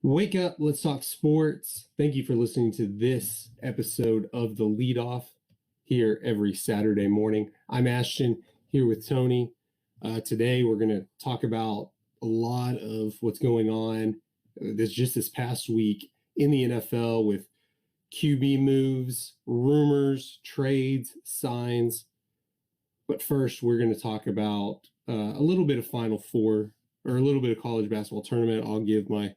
Wake up, let's talk sports. Thank you for listening to this episode of the Leadoff here every Saturday morning. I'm Ashton here with Tony. Today we're going to talk about a lot of what's going on this past week in the NFL with QB moves, rumors, trades, signs. But first, we're going to talk about a little bit of Final Four or a little bit of college basketball tournament. I'll give my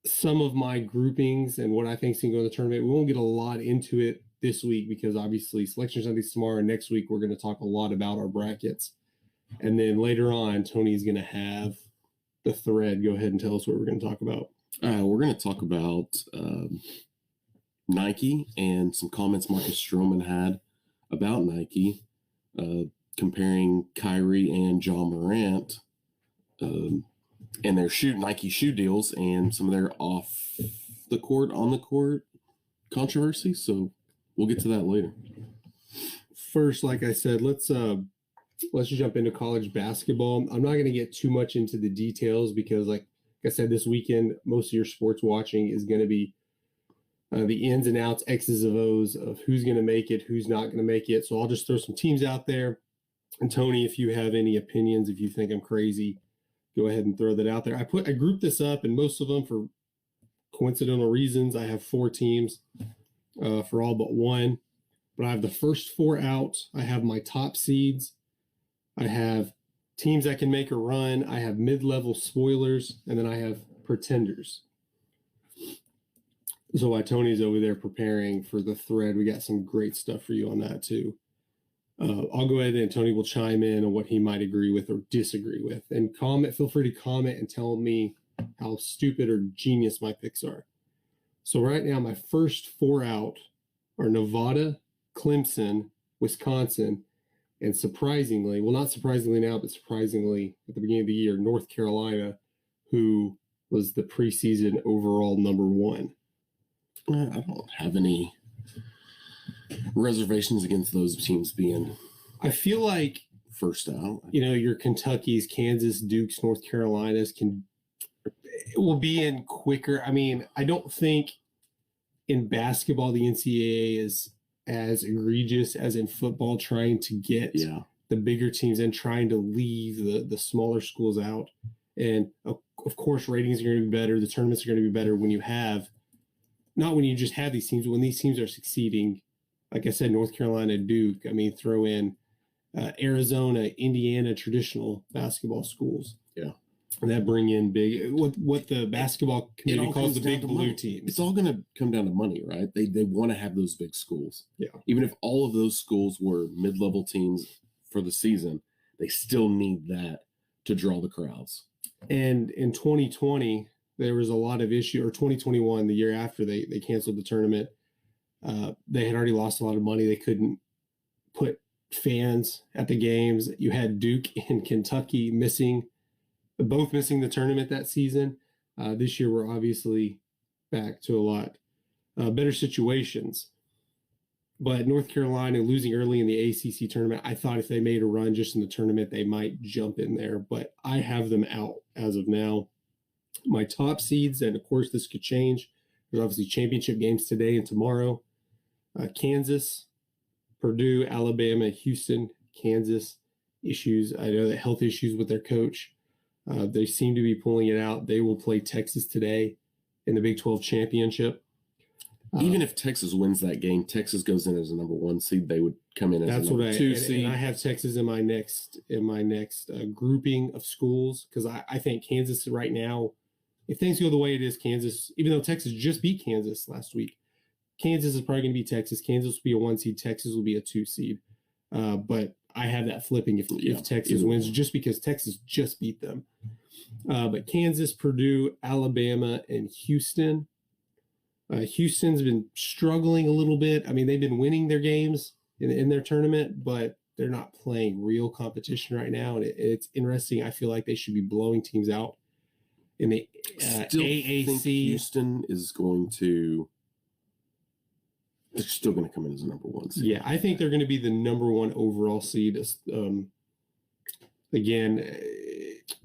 some of my groupings and what I think is going to go in the tournament. We won't get a lot into it this week because obviously Selection Sunday's tomorrow, and next week we're going to talk a lot about our brackets. And then later on, Tony's going to have the thread. Go ahead and tell us what we're going to talk about. We're going to talk about Nike and some comments Marcus Stroman had about Nike, comparing Kyrie and John Morant and their Nike shoe deals and some of their off the court, on the court controversy. So we'll get to that later. First, like I said, let's jump into college basketball. I'm not going to get too much into the details because, like I said, this weekend, most of your sports watching is going to be the ins and outs, X's and O's of who's going to make it, who's not going to make it. So I'll just throw some teams out there. And Tony, if you have any opinions, if you think I'm crazy, go ahead and throw that out there. I grouped this up, and most of them for coincidental reasons. I have 4 teams for all but one. But I have the first 4 out. I have my top seeds. I have teams that can make a run. I have mid-level spoilers, and then I have pretenders. So while Tony's over there preparing for the thread, we got some great stuff for you on that too. I'll go ahead and Tony will chime in on what he might agree with or disagree with. And comment, feel free to comment and tell me how stupid or genius my picks are. So right now, my first 4 out are Nevada, Clemson, Wisconsin, and surprisingly, well, not surprisingly now, but surprisingly at the beginning of the year, North Carolina, who was the preseason overall number 1. I don't have any reservations against those teams being. I feel like first out. Your Kentuckys, Kansas, Dukes, North Carolinas will be in quicker. I mean, I don't think in basketball the NCAA is as egregious as in football, trying to get the bigger teams and trying to leave the smaller schools out. And of course, ratings are going to be better. The tournaments are going to be better when you have. Not when you just have these teams, but when these teams are succeeding, like I said, North Carolina, Duke, throw in Arizona, Indiana, traditional basketball schools. Yeah. And that bring in big, what the basketball community calls the big blue teams. It's all going to come down to money, right? They want to have those big schools. Yeah. Even if all of those schools were mid-level teams for the season, they still need that to draw the crowds. And in 2020, there was a lot of issue, or 2021, the year after they canceled the tournament, they had already lost a lot of money. They couldn't put fans at the games. You had Duke and Kentucky both missing the tournament that season. This year, we're obviously back to a lot better situations. But North Carolina losing early in the ACC tournament, I thought if they made a run just in the tournament, they might jump in there. But I have them out as of now. My top seeds, and of course this could change. There's obviously championship games today and tomorrow. Kansas, Purdue, Alabama, Houston, Kansas issues. I know that health issues with their coach. They seem to be pulling it out. They will play Texas today in the Big 12 championship. Even if Texas wins that game, Texas goes in as a number 1 seed. They would come in as a number 2 seed. And I have Texas in my next grouping of schools because I think Kansas right now, if things go the way it is, Kansas, even though Texas just beat Kansas last week, Kansas is probably going to be Texas. Kansas will be a 1 seed. Texas will be a 2 seed. But I have that flipping if Texas wins, just because Texas just beat them. But Kansas, Purdue, Alabama, and Houston. Houston's been struggling a little bit. I mean, they've been winning their games in their tournament, but they're not playing real competition right now. And it's interesting. I feel like they should be blowing teams out in the AAC. Think Houston is going to. They're still going to come in as a number 1 seed. Yeah, I think they're going to be the number 1 overall seed. Again,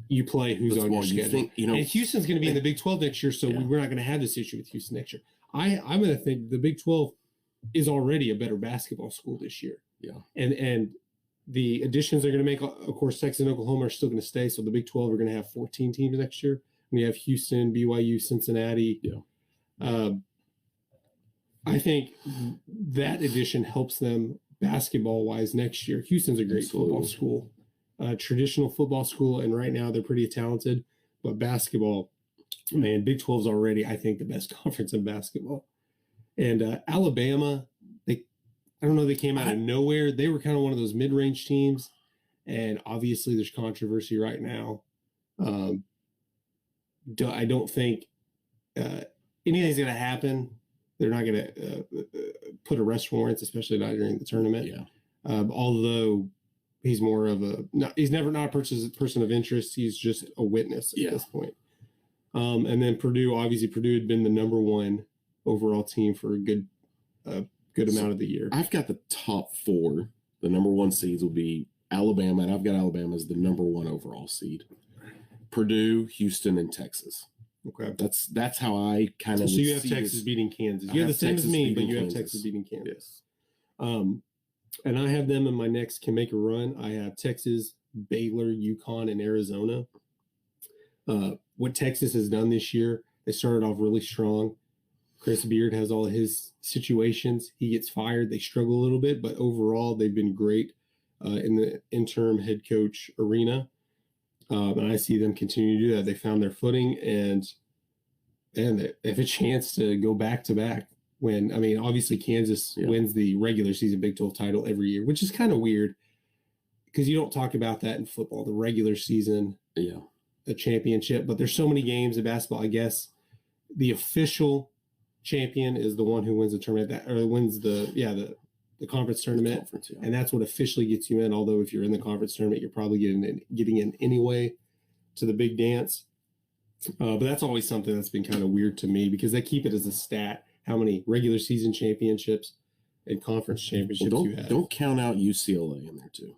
you play who's on your schedule. And Houston's going to be in the Big 12 next year, so we're not going to have this issue with Houston next year. I'm going to think the Big 12 is already a better basketball school this year. Yeah. And the additions they're going to make, of course, Texas and Oklahoma are still going to stay, so the Big 12 are going to have 14 teams next year. We have Houston, BYU, Cincinnati. Yeah. I think that addition helps them basketball-wise next year. Houston's a great football school, traditional football school, and right now they're pretty talented. But basketball, man, Big 12's already, I think, the best conference in basketball. And Alabama, I don't know, they came out of nowhere. They were kind of one of those mid-range teams, and obviously there's controversy right now. I don't think anything's going to happen. They're not going to put arrest warrants, especially not during the tournament. Yeah. Although he's more of he's never not a person of interest. He's just a witness at this point. And then Purdue had been the number one overall team for a good amount of the year. I've got the top 4. The number 1 seeds will be Alabama, and I've got Alabama as the number 1 overall seed. Purdue, Houston, and Texas. Okay. That's how I kind of. So you have Texas beating Kansas. You have the same as me, but you have Texas beating Kansas. Yes. And I have them in my next can make a run. I have Texas, Baylor, UConn, and Arizona. What Texas has done this year, they started off really strong. Chris Beard has all his situations. He gets fired. They struggle a little bit, but overall they''ve been great in the interim head coach arena. And I see them continue to do that. They found their footing, and they have a chance to go back to back. Obviously Kansas wins the regular season Big 12 title every year, which is kind of weird because you don't talk about that in football, the regular season, the championship. But there's so many games in basketball. I guess the official champion is the one who wins the tournament wins the conference tournament, and that's what officially gets you in. Although if you're in the conference tournament, you're probably getting in anyway to the big dance. But that's always something that's been kind of weird to me because they keep it as a stat how many regular season championships and conference championships you have. Don't count out UCLA in there too.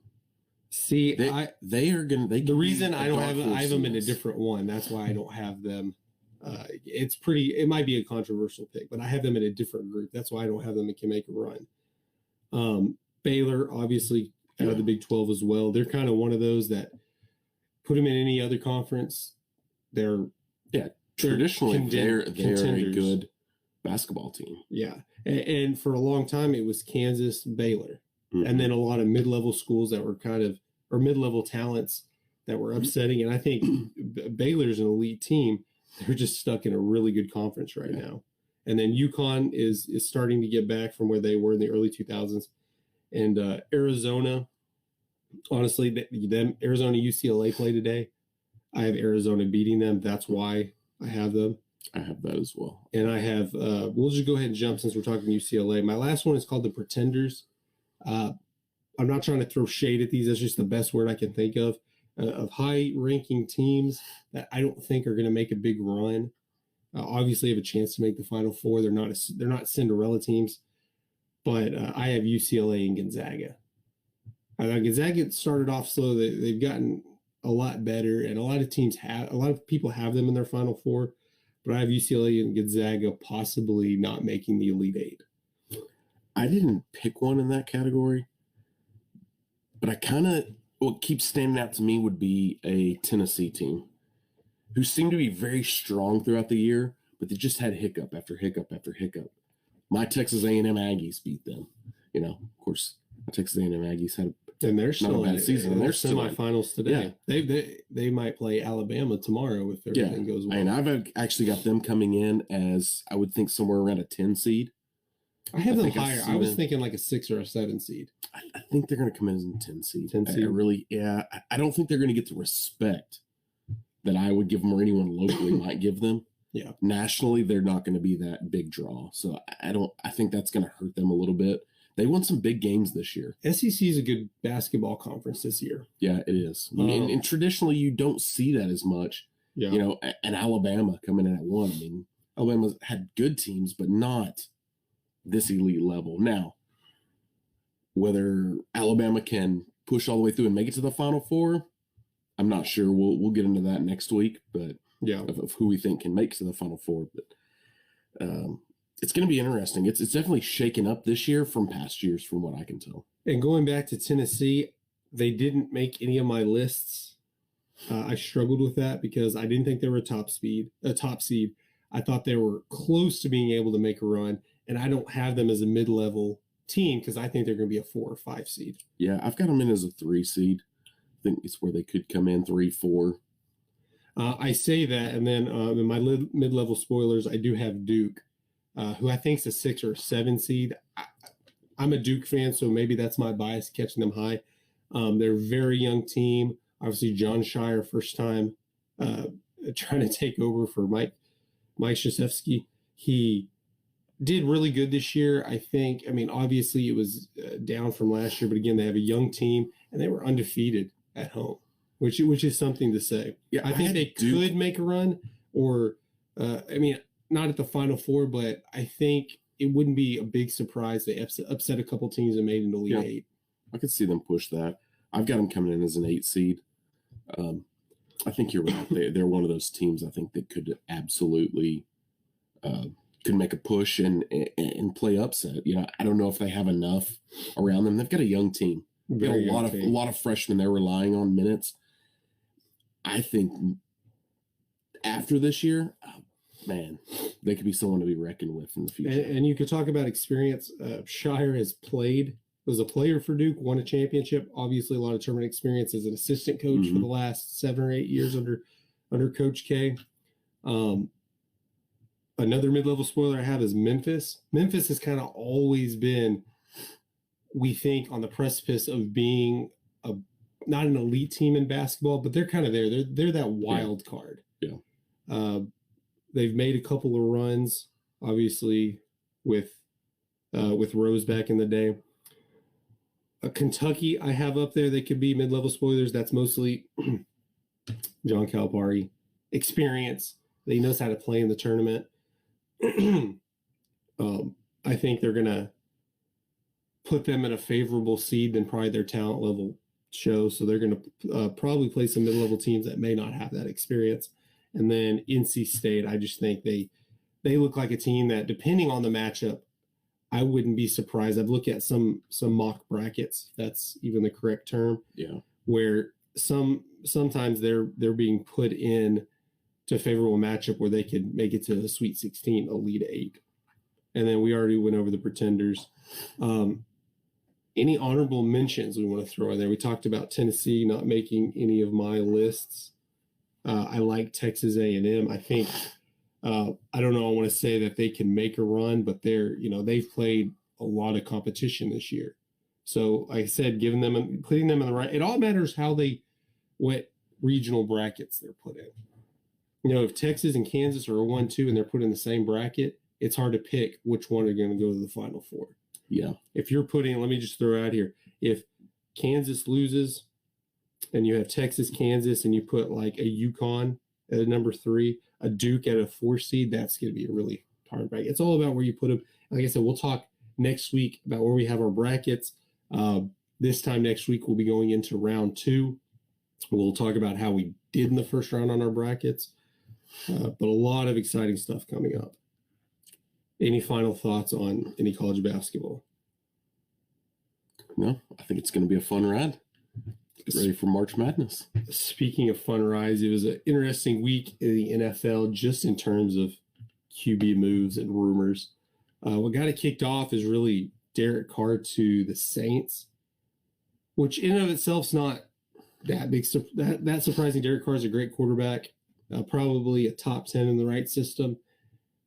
See, they are going to. The reason I don't have them in a different one. That's why I don't have them. It might be a controversial pick, but I have them in a different group. That's why I don't have them in can make a run. Baylor, obviously, out of the Big 12 as well. They're kind of one of those that put them in any other conference. Traditionally, they're a good basketball team. Yeah. And for a long time, it was Kansas, Baylor. Mm-hmm. And then a lot of mid-level schools that were or mid-level talents that were upsetting. And I think Baylor's an elite team. They're just stuck in a really good conference right now. And then UConn is starting to get back from where they were in the early 2000s. And Arizona, honestly, Arizona UCLA play today. I have Arizona beating them. That's why I have them. I have that as well. And I have, we'll just go ahead and jump since we're talking UCLA. My last one is called the Pretenders. I'm not trying to throw shade at these. That's just the best word I can think of high-ranking teams that I don't think are going to make a big run. Obviously have a chance to make the Final Four. They're not Cinderella teams, but I have UCLA and Gonzaga. Gonzaga started off slow. They've gotten a lot better, and a lot of people have them in their Final Four, but I have UCLA and Gonzaga possibly not making the Elite Eight. I didn't pick one in that category, but what keeps standing out to me would be a Tennessee team who seemed to be very strong throughout the year, but they just had hiccup after hiccup after hiccup. My Texas A&M Aggies beat them. Of course, my Texas A&M Aggies had they're still not a bad season. And they're semifinals today. Yeah. They might play Alabama tomorrow if everything goes well. And I've actually got them coming in as I would think somewhere around a 10 seed. I have them higher. I was thinking like a 6 or a 7 seed. I think they're going to come in as a 10 seed. 10 seed. I don't think they're going to get the respect that I would give them or anyone locally might give them. Yeah. Nationally, they're not going to be that big draw. So I think that's going to hurt them a little bit. They won some big games this year. SEC is a good basketball conference this year. Yeah, it is. And traditionally, you don't see that as much. Yeah. And Alabama coming in at 1. Alabama had good teams, but not this elite level. Now, whether Alabama can push all the way through and make it to the Final Four, I'm not sure. We'll get into that next week, but Yeah. of who we think can make to the Final Four. But it's going to be interesting. It's definitely shaken up this year from past years, from what I can tell. And going back to Tennessee, they didn't make any of my lists. I struggled with that because I didn't think they were a top seed. I thought they were close to being able to make a run, and I don't have them as a mid-level team because I think they're going to be a 4 or 5 seed. Yeah, I've got them in as a 3 seed. I think it's where they could come in 3, 4. I say that, and then in my mid-level spoilers, I do have Duke, who I think is a 6 or 7 seed. I'm a Duke fan, so maybe that's my bias catching them high. They're a very young team. Obviously, John Shire, first time trying to take over for Mike Krzyzewski. He did really good this year, I think. I mean, obviously, it was down from last year, but again, they have a young team, and they were undefeated at home, which is something to say. Yeah, I think they could make a run, or not at the Final Four, but I think it wouldn't be a big surprise they upset a couple teams and made it into Elite Eight. I could see them push that. I've got them coming in as an 8 seed. I think you're right. They're one of those teams I think that could absolutely could make a push and play upset. You know, I don't know if they have enough around them. They've got a young team. They've got a lot of freshmen they're relying on minutes. I think after this year, man, they could be someone to be reckoned with in the future. And you could talk about experience. Shire was a player for Duke, won a championship. Obviously, a lot of tournament experience as an assistant coach for the last 7 or 8 years under Coach K. Another mid-level spoiler I have is Memphis. Memphis has kind of always been, we think, on the precipice of being not an elite team in basketball, but they're kind of there. They're that wild card. Yeah. They've made a couple of runs, obviously, with Rose back in the day. Kentucky, I have up there. They could be mid-level spoilers. That's mostly John Calipari experience. He knows how to play in the tournament. I think they're going to put them in a favorable seed than probably their talent level shows. So they're going to probably play some mid-level teams that may not have that experience. And then NC State, I just think they look like a team that, depending on the matchup, I wouldn't be surprised. I've looked at some mock brackets, if that's even the correct term. Yeah. Where sometimes they're being put in to a favorable matchup where they could make it to the Sweet 16, Elite 8. And then we already went over the pretenders. Any honorable mentions we want to throw in there? We talked about Tennessee not making any of my lists. I like Texas A&M. I think I don't know. I want to say that they can make a run, but they've played a lot of competition this year. So, like I said, putting them in the right. It all matters what regional brackets they're put in. You know, if Texas and Kansas are a 1-2 and they're put in the same bracket, it's hard to pick which one are going to go to the Final Four. Yeah. If you're putting, let me just throw out here, if Kansas loses and you have Texas, Kansas, and you put like a UConn at a number 3, a Duke at a 4 seed, that's going to be a really hard bracket. It's all about where you put them. Like I said, we'll talk next week about where we have our brackets. This time next week, we'll be going into round 2. We'll talk about how we did in the first round on our brackets. But a lot of exciting stuff coming up. Any final thoughts on any college basketball? No, I think it's going to be a fun ride. Get ready for March Madness. Speaking of fun rides, it was an interesting week in the NFL just in terms of QB moves and rumors. What got it kicked off is really Derek Carr to the Saints, which in and of itself is not that big. That surprising. Derek Carr is a great quarterback, probably a top 10 in the right system,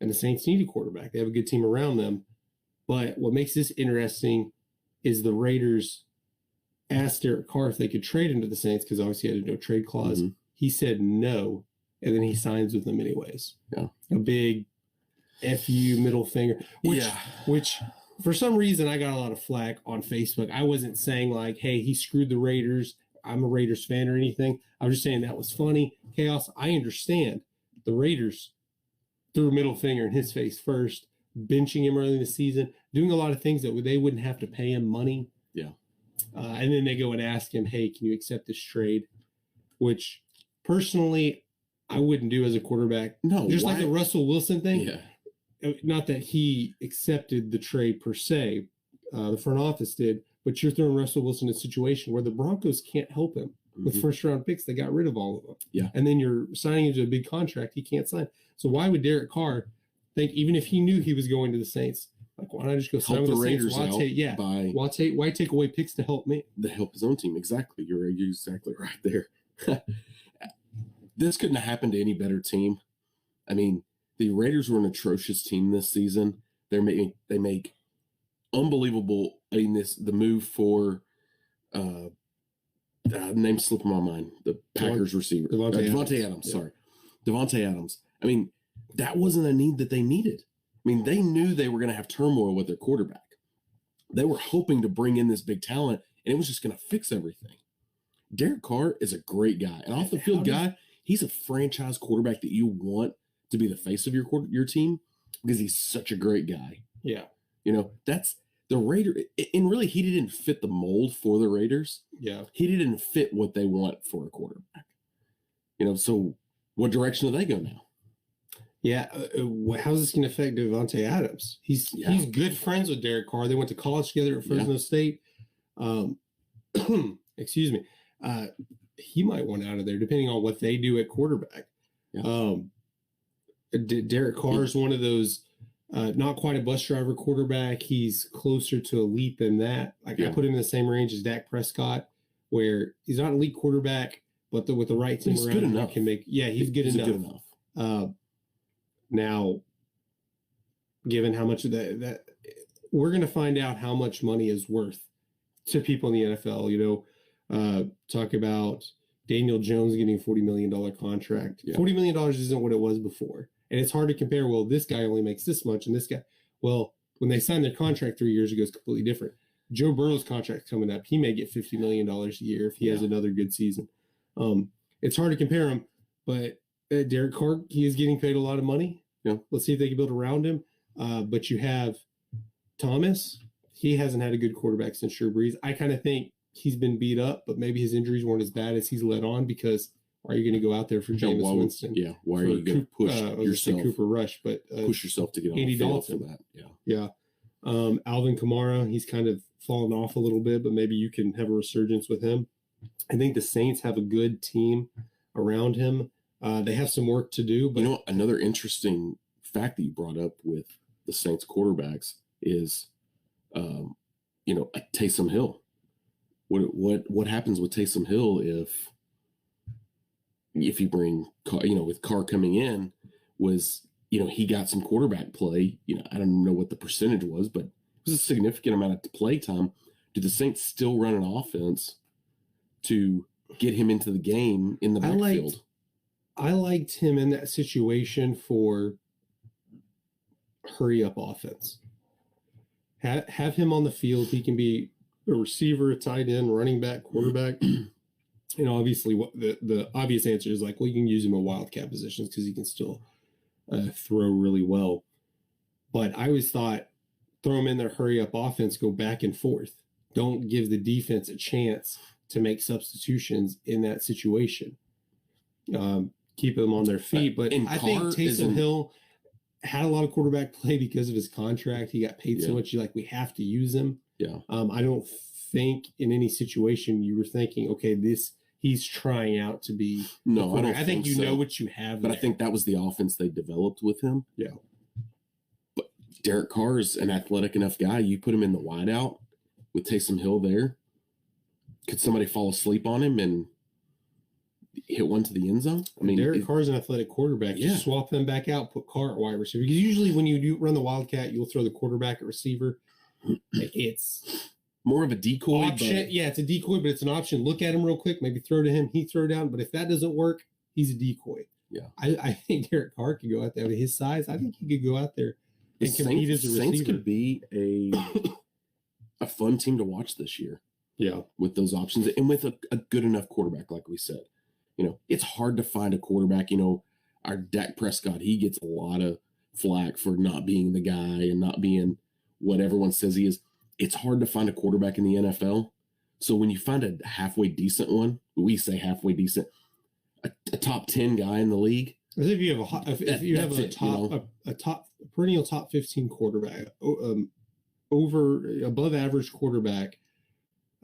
and the Saints need a quarterback. They have a good team around them. But what makes this interesting is the Raiders asked Derek Carr if they could trade him to the Saints because obviously he had a no trade clause. Mm-hmm. He said no, and then he signs with them anyways. Yeah, a big FU middle finger, which for some reason I got a lot of flack on Facebook. I wasn't saying like, hey, he screwed the Raiders. I'm a Raiders fan or anything. I was just saying that was funny. Chaos. I understand. The Raiders threw a middle finger in his face first, benching him early in the season, doing a lot of things that they wouldn't have to pay him money. Yeah. And then they go and ask him, hey, can you accept this trade? which personally I wouldn't do as a quarterback. No, just why? like the Russell Wilson thing. Yeah. Not that he accepted the trade per se, the front office did, but you're throwing Russell Wilson in a situation where the Broncos can't help him with first round picks. They got rid of all of them. Yeah. And then you're signing him to a big contract he can't sign. So why would Derek Carr think, even if he knew he was going to the Saints, like, why not just go sign with the Raiders Saints? Why take away picks to help me? To help his own team. Exactly. You're exactly right there. This couldn't have happened to any better team. I mean, the Raiders were an atrocious team this season. They make unbelievable. I mean, the move for name slipping my mind. The Packers receiver, Devontae Adams. Sorry, Devontae Adams. I mean, that wasn't a need that they needed. I mean, they knew they were going to have turmoil with their quarterback. They were hoping to bring in this big talent, and it was just going to fix everything. Derek Carr is a great guy, an off the field guy. He's a franchise quarterback that you want to be the face of your team because he's such a great guy. Yeah. You know, that's the Raider. And really, he didn't fit the mold for the Raiders. Yeah. He didn't fit what they want for a quarterback. You know, so what direction do they go now? Yeah. How's this going to affect Devontae Adams? He's good friends with Derek Carr. They went to college together at Fresno State. Excuse me. He might want out of there depending on what they do at quarterback. Yeah. Derek Carr is one of those not quite a bus driver quarterback. He's closer to elite than that. I put him in the same range as Dak Prescott, where he's not an elite quarterback, but with the right team around him, can make. Yeah, he's good enough. Now, given how much of that we're going to find out how much money is worth to people in the NFL. You know, talk about Daniel Jones getting a $40 million contract. Yeah. $40 million isn't what it was before. And it's hard to compare, well, this guy only makes this much and this guy. Well, when they signed their contract 3 years ago, it's completely different. Joe Burrow's contract coming up. He may get $50 million a year if he has another good season. It's hard to compare him, but Derek Carr, he is getting paid a lot of money. Yeah. Let's see if they can build around him. But you have Thomas. He hasn't had a good quarterback since Drew Brees. I kind of think he's been beat up, but maybe his injuries weren't as bad as he's let on, because why are you going to go out there for Jameis Winston? Yeah, why are you going to push yourself? Cooper Rush, but push yourself to get on Andy the field Dalton for that. Yeah. Alvin Kamara, he's kind of fallen off a little bit, but maybe you can have a resurgence with him. I think the Saints have a good team around him. They have some work to do, but you know, another interesting fact that you brought up with the Saints quarterbacks is, you know, Taysom Hill. What happens with Taysom Hill if you bring, you know, with Carr coming in, was, you know, he got some quarterback play. You know, I don't know what the percentage was, but it was a significant amount of play time. Do the Saints still run an offense to get him into the game in the backfield? I liked him in that situation for hurry up offense. Have him on the field. He can be a receiver, a tight end, running back, quarterback. And obviously, what the obvious answer is like, well, you can use him in wildcat positions because he can still throw really well. But I always thought, throw him in there, hurry up offense, go back and forth. Don't give the defense a chance to make substitutions in that situation. Keep them on their feet. But I think Taysom Hill had a lot of quarterback play because of his contract. He got paid so much. We have to use him. Yeah. I don't think in any situation you were thinking, okay, he's trying out to be. No, I think you so. know what you have. But there. I think that was the offense they developed with him. Yeah. But Derek Carr is an athletic enough guy. You put him in the wideout with Taysom Hill there. Could somebody fall asleep on him and hit one to the end zone? I mean, Derek Carr's an athletic quarterback. You swap them back out, put Carr at wide receiver. Because usually when you do run the wildcat, you'll throw the quarterback at receiver. It's more of a decoy. Option. Yeah, it's a decoy, but it's an option. Look at him real quick, maybe throw to him, he throw down. But if that doesn't work, he's a decoy. Yeah. I think Derek Carr could go out there with his size. I think he could go out there and compete as a receiver. Saints could be a fun team to watch this year. Yeah. With those options and with a good enough quarterback, like we said. You know, it's hard to find a quarterback. You know, our Dak Prescott, he gets a lot of flack for not being the guy and not being what everyone says he is. It's hard to find a quarterback in the NFL. So when you find a halfway decent one, we say halfway decent, a top 10 guy in the league. As if you have a top perennial top 15 quarterback, above average quarterback,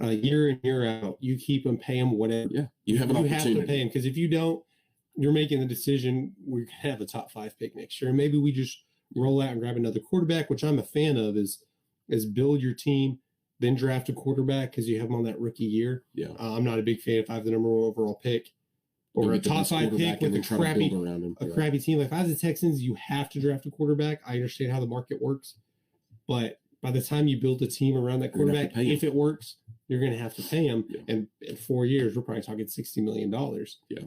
year in year out, you keep him, pay him whatever. Yeah, you have to pay him, because if you don't, you're making the decision we're gonna have a top 5 pick next year, and maybe we just roll out and grab another quarterback, which I'm a fan of. Is build your team, then draft a quarterback because you have them on that rookie year. Yeah, I'm not a big fan if I have the number 1 overall pick or a top 5 pick with a crappy team. Like if I was the Texans, you have to draft a quarterback. I understand how the market works, but by the time you build a team around that quarterback, if it works, you're going to have to pay him. Yeah. And in 4 years, we're probably talking $60 million. Yeah.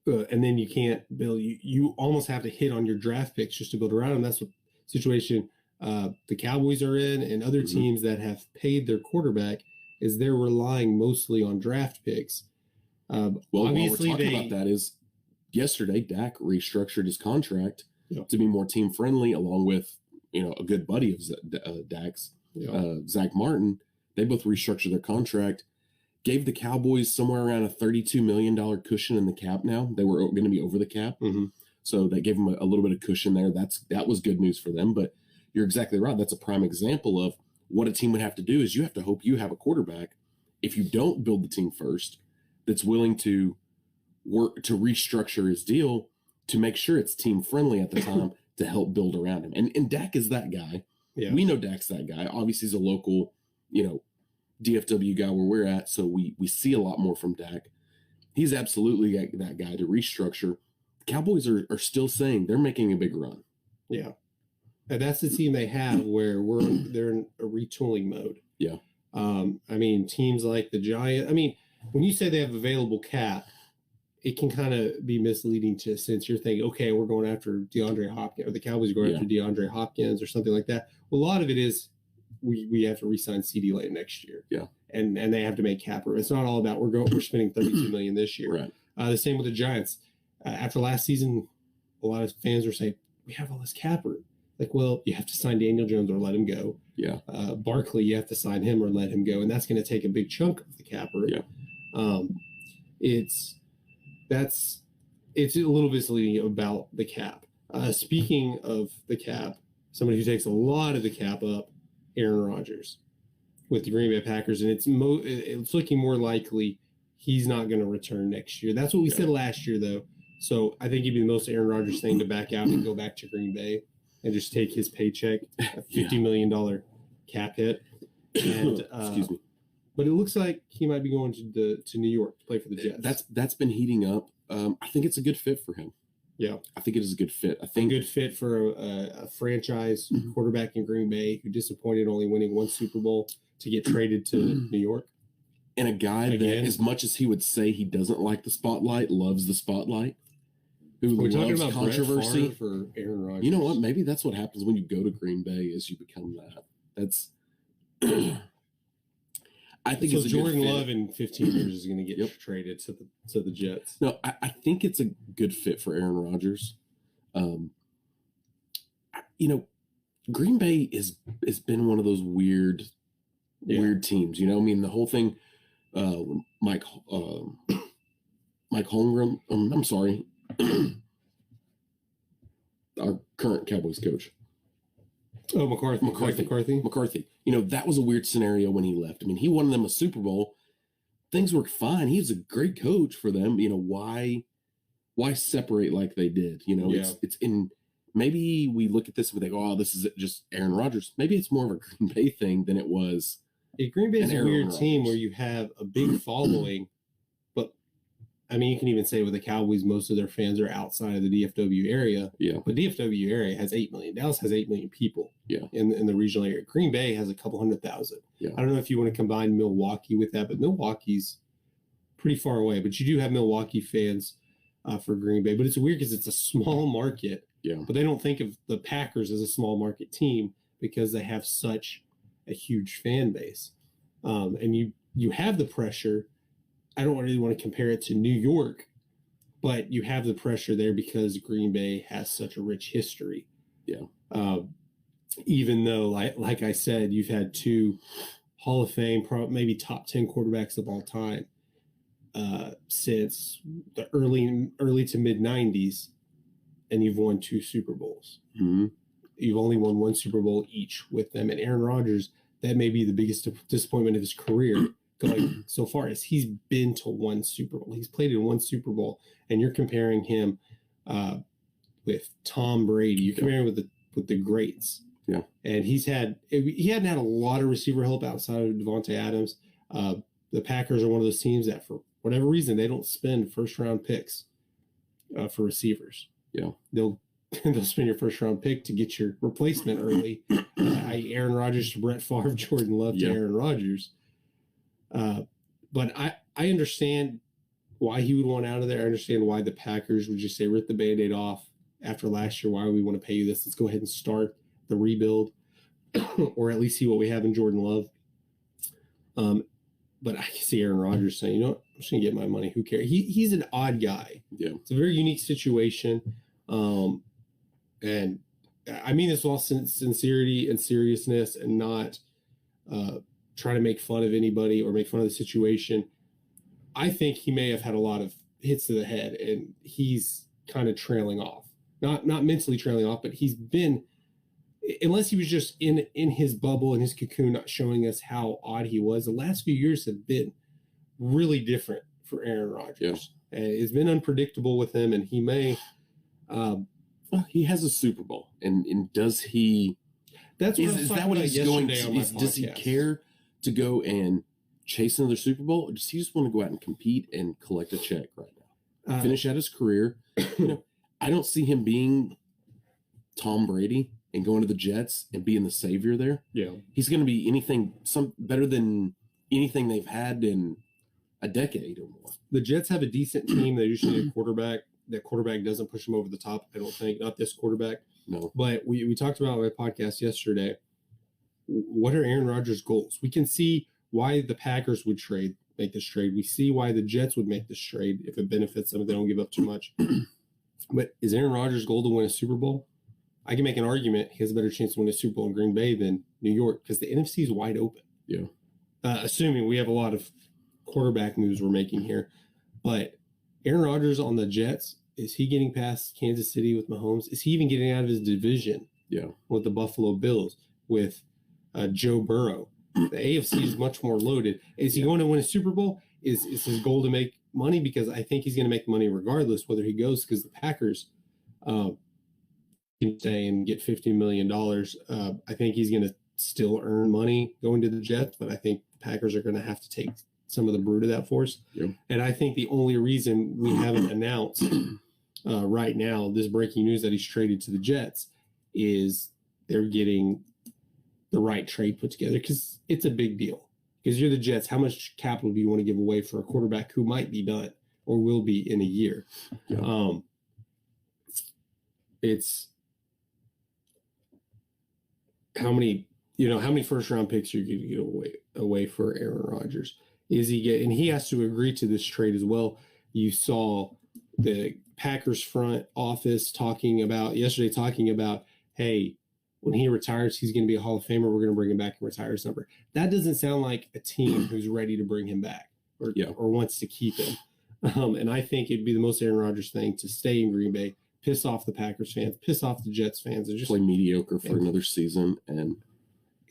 And then you can't build. You almost have to hit on your draft picks just to build around them. That's what situation the Cowboys are in, and other teams that have paid their quarterback is they're relying mostly on draft picks. Well, obviously while we're talking about that is yesterday Dak restructured his contract to be more team friendly, along with a good buddy of Dak's, Zach Martin. They both restructured their contract, gave the Cowboys somewhere around a $32 million cushion in the cap. Now they were going to be over the cap, so that gave them a little bit of cushion there. That was good news for them. But you're exactly right. That's a prime example of what a team would have to do. Is you have to hope you have a quarterback, if you don't build the team first, that's willing to work to restructure his deal to make sure it's team friendly at the time to help build around him. And Dak is that guy. Yeah. We know Dak's that guy. Obviously, he's a local, DFW guy where we're at, so we see a lot more from Dak. He's absolutely that guy to restructure. The Cowboys are still saying they're making a big run. Yeah. And that's the team they have where they're in a retooling mode. Yeah. Teams like the Giants. When you say they have available cap, it can kind of be misleading since you're thinking, okay, we're going after DeAndre Hopkins, or the Cowboys are going after DeAndre Hopkins or something like that. Well, a lot of it is we have to re-sign CeeDee Lamb next year. Yeah. And they have to make cap room. It's not all about we're spending $32 million this year. Right. The same with the Giants. After last season, a lot of fans were saying, we have all this cap room. Like, well, you have to sign Daniel Jones or let him go. Yeah. Barkley, you have to sign him or let him go. And that's going to take a big chunk of the cap room. Yeah. It's a little misleading about the cap. Speaking of the cap, somebody who takes a lot of the cap up, Aaron Rodgers with the Green Bay Packers, and it's looking more likely he's not going to return next year. That's what we said last year, though. So I think it'd be the most Aaron Rodgers thing to back out and go back to Green Bay and just take his paycheck, a $50 million cap hit. And excuse me. But it looks like he might be going to New York to play for the Jets. That's been heating up. I think it's a good fit for him. Yeah, I think it is a good fit. I think a good fit for a franchise quarterback in Green Bay who disappointed, only winning 1 Super Bowl, to get traded to New York. And a guy that, as much as he would say he doesn't like the spotlight, loves the spotlight. We're talking about controversy for Aaron Rodgers. You know what? Maybe that's what happens when you go to Green Bay, is you become that. That's. I think so. Jordan Love in 15 years is going to get traded to the Jets. No, I think it's a good fit for Aaron Rodgers. Green Bay has been one of those weird teams. The whole thing. Mike Holmgren. I'm sorry. Our current Cowboys coach. Oh, McCarthy. That was a weird scenario when he left. He won them a Super Bowl. Things worked fine. He was a great coach for them. Why separate like they did? It's in. Maybe we look at this and we think, oh, this is just Aaron Rodgers. Maybe it's more of a Green Bay thing than it was. Green Bay is a weird team where you have a big following, but you can even say with the Cowboys, most of their fans are outside of the DFW area. Yeah. But DFW area has 8 million. Dallas has 8 million people. Yeah. In the regional area. Green Bay has a couple 100,000. Yeah. I don't know if you want to combine Milwaukee with that, but Milwaukee's pretty far away. But you do have Milwaukee fans for Green Bay. But it's weird because it's a small market. Yeah. But they don't think of the Packers as a small market team because they have such a huge fan base. And you have the pressure. I don't really want to compare it to New York, but you have the pressure there because Green Bay has such a rich history. Yeah. Even though, like I said, you've had 2 Hall of Fame, maybe top 10 quarterbacks of all time. since the early to mid 90s, and you've won 2 Super Bowls. Mm-hmm. You've only won 1 Super Bowl each with them. And Aaron Rodgers, that may be the biggest disappointment of his career going so far, is he's been to 1 Super Bowl. He's played in 1 Super Bowl, and you're comparing him with Tom Brady. You're comparing with the greats. Yeah. And he hadn't had a lot of receiver help outside of Devontae Adams. The Packers are one of those teams that, for whatever reason, they don't spend first-round picks for receivers. Yeah. They'll spend your first-round pick to get your replacement early. Aaron Rodgers to Brett Favre, Jordan Love to Aaron Rodgers. But I understand why he would want out of there. I understand why the Packers would just say, rip the Band-Aid off after last year. Why do we want to pay you this? Let's go ahead and start the rebuild, or at least see what we have in Jordan Love. But I can see Aaron Rodgers saying, you know what, I'm just going to get my money. Who cares? He's an odd guy. Yeah. It's a very unique situation. And I mean this with all sincerity and seriousness, and not trying to make fun of anybody or make fun of the situation. I think he may have had a lot of hits to the head, and he's kind of trailing off. Not mentally trailing off, but he's been, unless he was just in his bubble, in his cocoon, not showing us how odd he was. The last few years have been really different for Aaron Rodgers. Yeah. And it's been unpredictable with him, and he may. He has a Super Bowl, and does he? Is that what he's going to? Does he care to go and chase another Super Bowl, or does he just want to go out and compete and collect a check right now, finish out his career? I don't see him being Tom Brady and going to the Jets and being the savior there. Yeah, he's going to be better than anything they've had in a decade or more. The Jets have a decent team. They usually need a quarterback. That quarterback doesn't push them over the top, I don't think. Not this quarterback. No. But we talked about on my podcast yesterday, what are Aaron Rodgers' goals? We can see why the Packers would make this trade. We see why the Jets would make this trade if it benefits them, if they don't give up too much. But is Aaron Rodgers' goal to win a Super Bowl? I can make an argument he has a better chance to win a Super Bowl in Green Bay than New York, because the NFC is wide open. Yeah. Assuming we have a lot of quarterback moves we're making here. But Aaron Rodgers on the Jets, is he getting past Kansas City with Mahomes? Is he even getting out of his division with the Buffalo Bills, with Joe Burrow? The AFC is much more loaded. Is he going to win a Super Bowl? Is his goal to make money? Because I think he's going to make money regardless whether he goes, because the Packers can stay and get $50 million. I think he's going to still earn money going to the Jets, but I think the Packers are going to have to take some of the brood of that force. Yeah. And I think the only reason we haven't announced right now this breaking news that he's traded to the Jets is they're getting the right trade put together, because it's a big deal. Because you're the Jets, how much capital do you want to give away for a quarterback who might be done or will be in a year? Yeah. It's how many first round picks you're going to get away for Aaron Rodgers. And he has to agree to this trade as well. You saw the Packers front office talking about, hey, when he retires, he's going to be a Hall of Famer. We're going to bring him back and retire his number. That doesn't sound like a team who's ready to bring him back or wants to keep him. And I think it'd be the most Aaron Rodgers thing to stay in Green Bay, piss off the Packers fans, piss off the Jets fans, and just play mediocre for another season and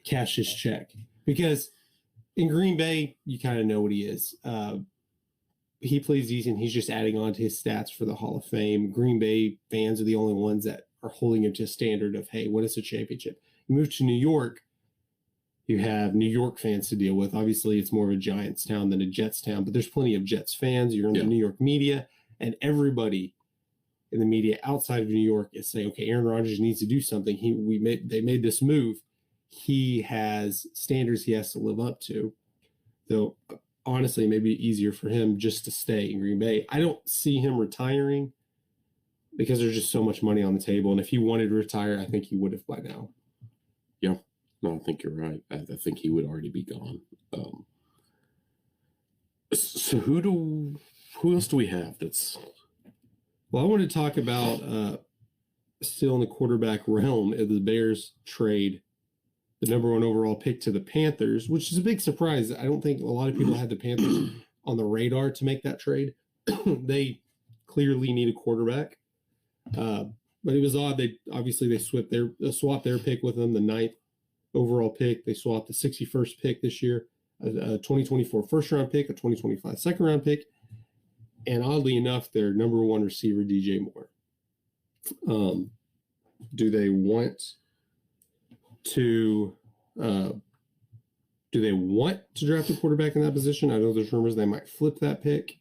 cash his check. Because in Green Bay, you kind of know what he is. He plays decent. He's just adding on to his stats for the Hall of Fame. Green Bay fans are the only ones that are holding him to a standard of, hey, what is a championship? You move to New York, you have New York fans to deal with. Obviously, it's more of a Giants town than a Jets town, but there's plenty of Jets fans. You're in the New York media, and everybody in the media outside of New York is saying, okay, Aaron Rodgers needs to do something. They made this move. He has standards he has to live up to. Though, honestly, maybe easier for him just to stay in Green Bay. I don't see him retiring because there's just so much money on the table. And if he wanted to retire, I think he would have by now. Yeah, no, I think you're right. I think he would already be gone. So who else do we have that's... Well, I want to talk about still in the quarterback realm of the Bears trade the number 1 overall pick to the Panthers, which is a big surprise. I don't think a lot of people had the Panthers on the radar to make that trade. They clearly need a quarterback. But it was odd. They swapped their pick with them, the 9th overall pick. They swapped the 61st pick this year, a 2024 first round pick, a 2025 second round pick, and oddly enough, their number 1 receiver, DJ Moore. Do they want to draft a quarterback in that position? I know there's rumors they might flip that pick.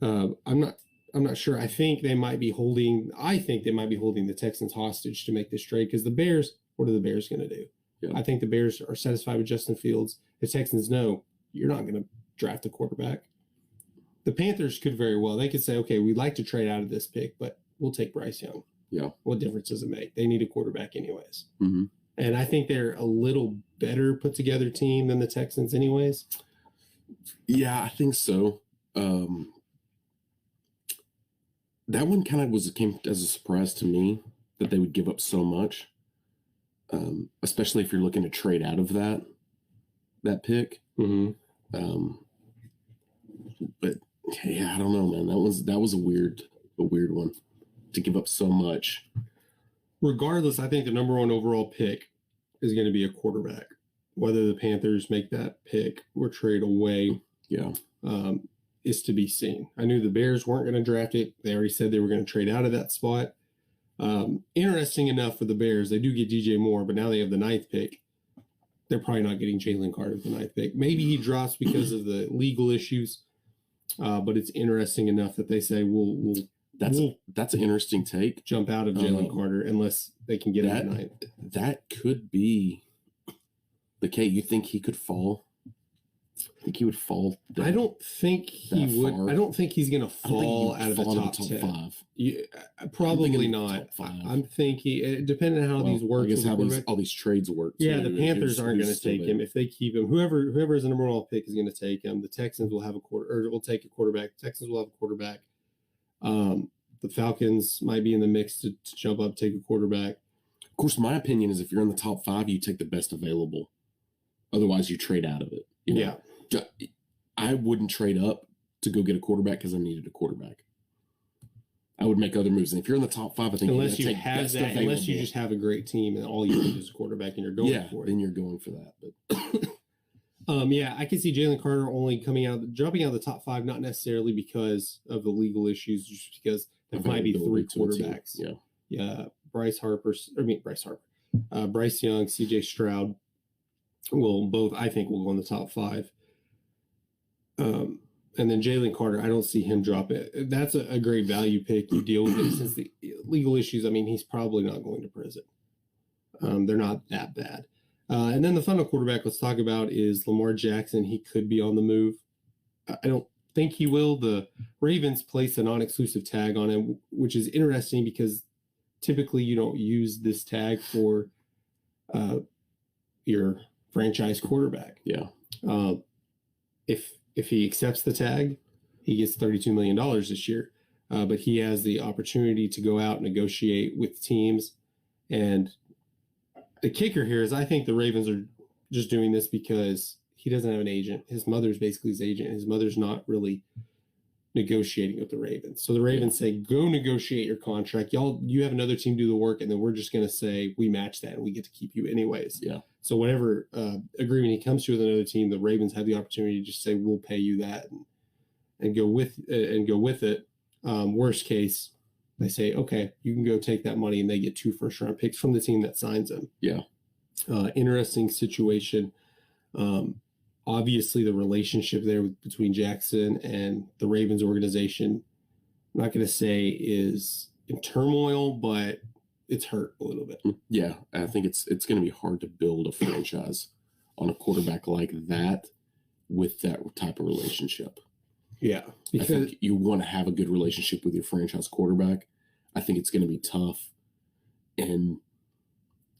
I'm not sure. I think they might be holding the Texans hostage to make this trade, because the Bears, what are the Bears going to do? Yeah. I think the Bears are satisfied with Justin Fields. The Texans know you're not going to draft a quarterback. The Panthers could very well. They could say, okay, we'd like to trade out of this pick, but we'll take Bryce Young. Yeah. What difference does it make? They need a quarterback anyways. Mm-hmm. And I think they're a little better put together team than the Texans anyways. Yeah, I think so. That one kind of came as a surprise to me that they would give up so much, especially if you're looking to trade out of that pick. Mm-hmm. But yeah, I don't know, man. That was a weird one to give up so much. Regardless, I think the number 1 overall pick is going to be a quarterback. Whether the Panthers make that pick or trade away, is to be seen. I knew the Bears weren't going to draft it. They already said they were going to trade out of that spot. Interesting enough for the Bears, they do get DJ Moore, but now they have the 9th pick. They're probably not getting Jalen Carter with the 9th pick. Maybe he drops because of the legal issues, but it's interesting enough that they say that's an interesting take. Jump out of Jalen Carter unless they can get him at 9th. That could be the case. You think he could fall? I think he would fall. I don't think he would. Far. I don't think he's going to fall out of the top 10. 5. Probably not. I'm thinking, depending on how these work. I guess how all these trades work. Yeah, the Panthers aren't going to take him. If they keep him, whoever is the number 1 pick is going to take him. The Texans will have will take a quarterback. The Texans will have a quarterback. The Falcons might be in the mix to jump up, take a quarterback. Of course, my opinion is if you're in the top 5, you take the best available. Otherwise, you trade out of it. You know? Yeah. I wouldn't trade up to go get a quarterback because I needed a quarterback. I would make other moves. And if you're in the top 5, I think unless you have that, unless you just have a great team and all you need is a quarterback and you're going for it. Then you're going for that. But yeah, I can see Jalen Carter only dropping out of the top 5, not necessarily because of the legal issues, just because there might be 3 quarterbacks. Yeah. Bryce Young, CJ Stroud will both, I think, will go in the top 5. And then Jalen Carter, I don't see him drop it. That's a great value pick. You deal with it since the legal issues. I mean, he's probably not going to prison. They're not that bad. And then the final quarterback let's talk about is Lamar Jackson. He could be on the move. I don't think he will. The Ravens placed a non-exclusive tag on him, which is interesting because typically you don't use this tag for your franchise quarterback. Yeah. If he accepts the tag, he gets $32 million this year. But he has the opportunity to go out and negotiate with teams. And the kicker here is I think the Ravens are just doing this because he doesn't have an agent. His mother's basically his agent. His mother's not really negotiating with the Ravens. So the Ravens say, go negotiate your contract. You have another team do the work, and then we're just going to say we match that and we get to keep you anyways. Yeah. So whatever agreement he comes to with another team, the Ravens have the opportunity to just say we'll pay you that and go with it. Worst case, they say okay, you can go take that money, and they get 2 first-round picks from the team that signs him. Yeah. Interesting situation. Obviously, the relationship there between Jackson and the Ravens organization, I'm not going to say is in turmoil, but it's hurt a little bit. Yeah, I think it's going to be hard to build a franchise on a quarterback like that with that type of relationship. Yeah, because I think you want to have a good relationship with your franchise quarterback. I think it's going to be tough. And,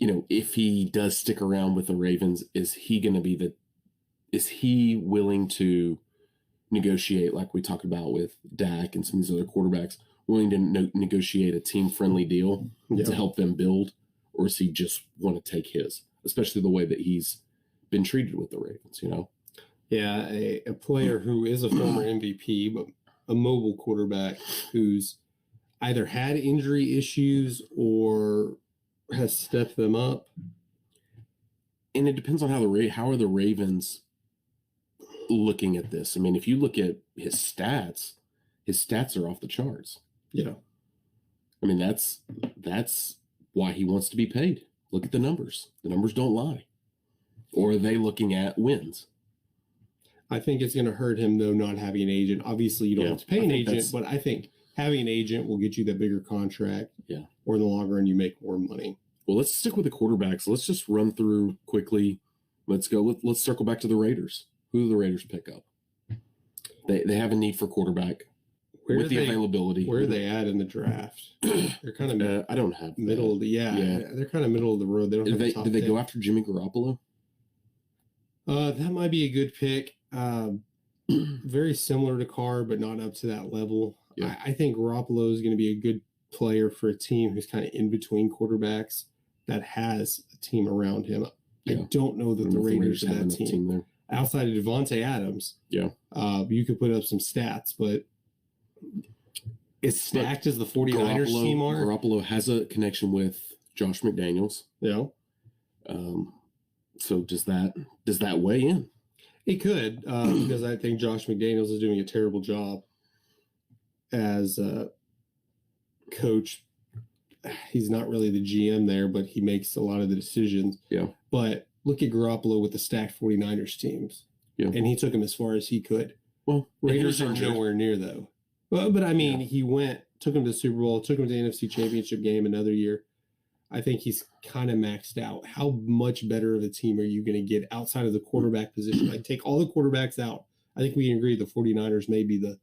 if he does stick around with the Ravens, is he willing to negotiate, like we talked about with Dak and some of these other quarterbacks, willing to negotiate a team-friendly deal to help them build, or does he just want to take his, especially the way that he's been treated with the Ravens, Yeah, a player who is a former MVP, but a mobile quarterback who's either had injury issues or has stepped them up. And it depends on how are the Ravens looking at this. I mean, if you look at his stats are off the charts. Yeah. I mean, that's why he wants to be paid. Look at the numbers. The numbers don't lie. Or are they looking at wins? I think it's going to hurt him, though, not having an agent. Obviously, you don't have to pay an agent, but I think having an agent will get you that bigger contract. Yeah. Or in the long run, you make more money. Well, let's stick with the quarterbacks. Let's just run through quickly. Let's go. Let's circle back to the Raiders. Who do the Raiders pick up? They have a need for quarterback with the availability. Where are they at in the draft? They're kind of I don't have middle of the they're kind of middle of the road. They don't. Did they go after Jimmy Garoppolo? That might be a good pick. Very similar to Carr, but not up to that level. Yeah. I think Garoppolo is going to be a good player for a team who's kind of in between quarterbacks that has a team around him. Yeah. I don't know that the Raiders have that team there. Outside of Devontae Adams, you could put up some stats, but as stacked as the 49ers team are. Garoppolo has a connection with Josh McDaniels. Yeah. So does that weigh in? It could, because I think Josh McDaniels is doing a terrible job as a coach. He's not really the GM there, but he makes a lot of the decisions. Yeah. But look at Garoppolo with the stacked 49ers teams. Yeah. And he took him as far as he could. Well, Raiders are nowhere near, though. But I mean, he took him to the Super Bowl, took him to the NFC Championship game another year. I think he's kind of maxed out. How much better of a team are you going to get outside of the quarterback position? Like, take all the quarterbacks out. I think we can agree the 49ers may be the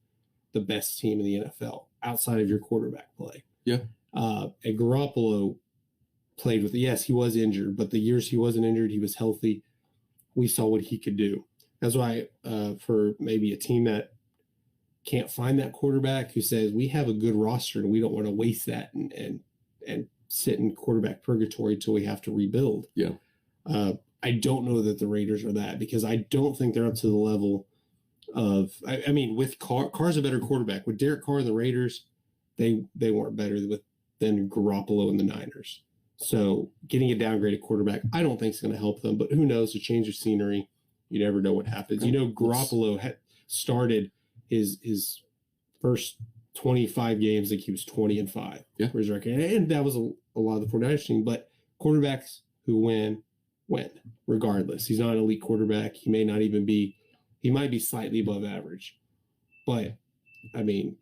best team in the NFL outside of your quarterback play. Yeah. And Garoppolo played with, yes, he was injured, but the years he wasn't injured, he was healthy. We saw what he could do. That's why for maybe a team that can't find that quarterback who says, we have a good roster and we don't want to waste that and sit in quarterback purgatory till we have to rebuild. Yeah. I don't know that the Raiders are that, because I don't think they're up to the level of, I mean, with Carr's a better quarterback. With Derek Carr and the Raiders, they weren't better than Garoppolo and the Niners. So getting a downgraded quarterback, I don't think is going to help them, but who knows, a change of scenery. You never know what happens. You know, Garoppolo had started his first 25 games like he was 20-5 for his record. And that was a lot of the 49ers team, but quarterbacks who win regardless. He's not an elite quarterback. He might be slightly above average, but I mean,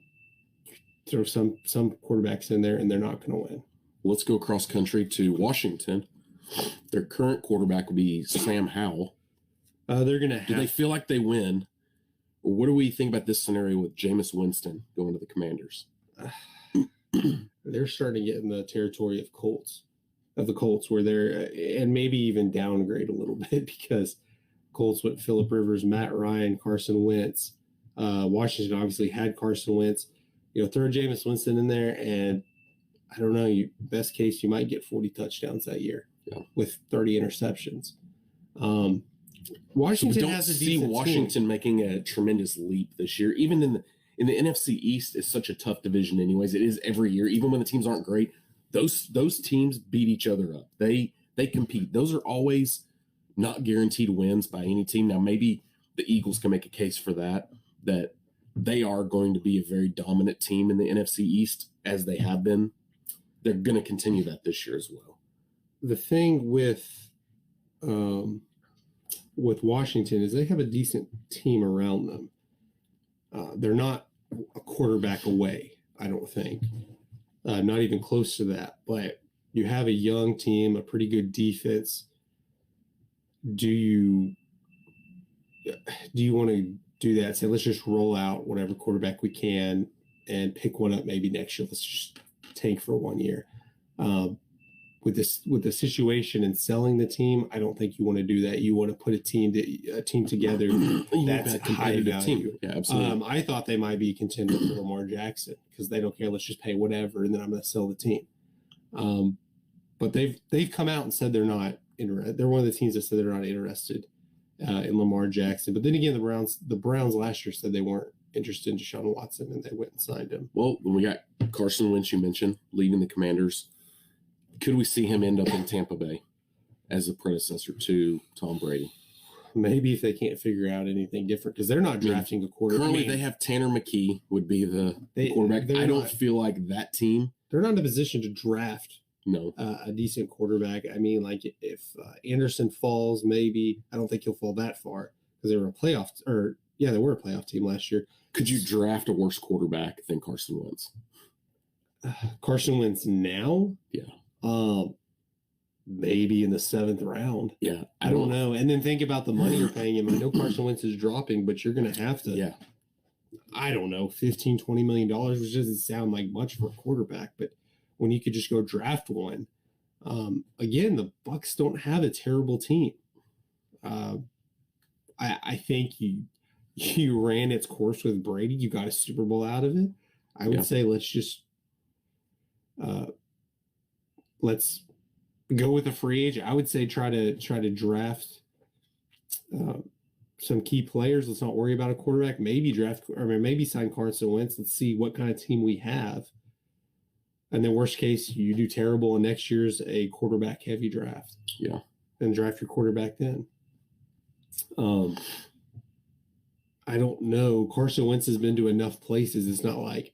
throw some quarterbacks in there and they're not going to win. Let's go cross country to Washington. Their current quarterback will be Sam Howell. They're going to Do they feel like they win? Or what do we think about this scenario with Jameis Winston going to the Commanders? They're starting to get in the territory of the Colts, where they're, and maybe even downgrade a little bit, because Colts went Phillip Rivers, Matt Ryan, Carson Wentz. Washington obviously had Carson Wentz. Throw Jameis Winston in there, and I don't know, best case, you might get 40 touchdowns that year with 30 interceptions. Washington has a decent Washington team. making a tremendous leap this year. Even in the NFC East is such a tough division anyways. It is every year. Even when the teams aren't great, those teams beat each other up. They compete. Those are always not guaranteed wins by any team. Now, maybe the Eagles can make a case for that they are going to be a very dominant team in the NFC East, as they have been. They're going to continue that this year as well. The thing with Washington is they have a decent team around them. They're not a quarterback away, I don't think. Not even close to that. But you have a young team, a pretty good defense. Do you want to do that? Say, let's just roll out whatever quarterback we can and pick one up maybe next year. Let's just tank for 1 year. With the situation and selling the team, I don't think you want to do that. You want to put a team together that's a high value team. Yeah, absolutely. I thought they might be a contender for Lamar Jackson, because they don't care. Let's just pay whatever, and then I'm going to sell the team. But they've come out and said they're not interested. They're one of the teams that said they're not interested in Lamar Jackson. But then again, the Browns last year said they weren't interested in Deshaun Watson, and they went and signed him. Well, when we got Carson Wentz, you mentioned, leading the Commanders, could we see him end up in Tampa Bay as a predecessor to Tom Brady? Maybe if they can't figure out anything different, because they're not drafting a quarterback. Currently, they have Tanner McKee would be the quarterback. I don't feel like that team. They're not in a position to draft No. A decent quarterback. I mean, like if Anderson falls, maybe. I don't think he'll fall that far because they were a playoff they were a playoff team last year. Could you draft a worse quarterback than Carson Wentz? Carson Wentz now? Yeah. Maybe in the 7th round. Yeah. I don't know. And then think about the money you're paying him. I know Carson Wentz is dropping, but you're going to have to. Yeah. I don't know, $15, $20 million, which doesn't sound like much for a quarterback, but when you could just go draft one. Again, the Bucs don't have a terrible team. I think you ran its course with Brady. You got a Super Bowl out of it. I would say let's go with a free agent. I would say try to draft some key players. Let's not worry about a quarterback. Maybe sign Carson Wentz. Let's see what kind of team we have. And then worst case, you do terrible, and next year's a quarterback heavy draft. Yeah. And draft your quarterback then. I don't know. Carson Wentz has been to enough places. It's not like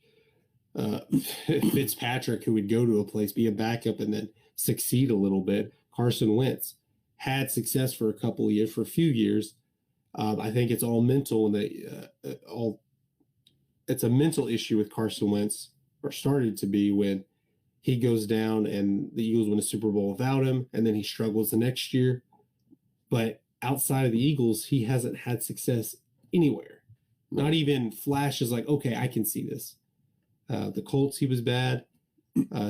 Fitzpatrick, who would go to a place, be a backup, and then succeed a little bit. Carson Wentz had success for a few years. I think it's all mental, and it's a mental issue with Carson Wentz, or started to be, when he goes down and the Eagles win a Super Bowl without him, and then he struggles the next year. But outside of the Eagles, he hasn't had success anywhere. Not even flashes like, okay, I can see this. The Colts, he was bad.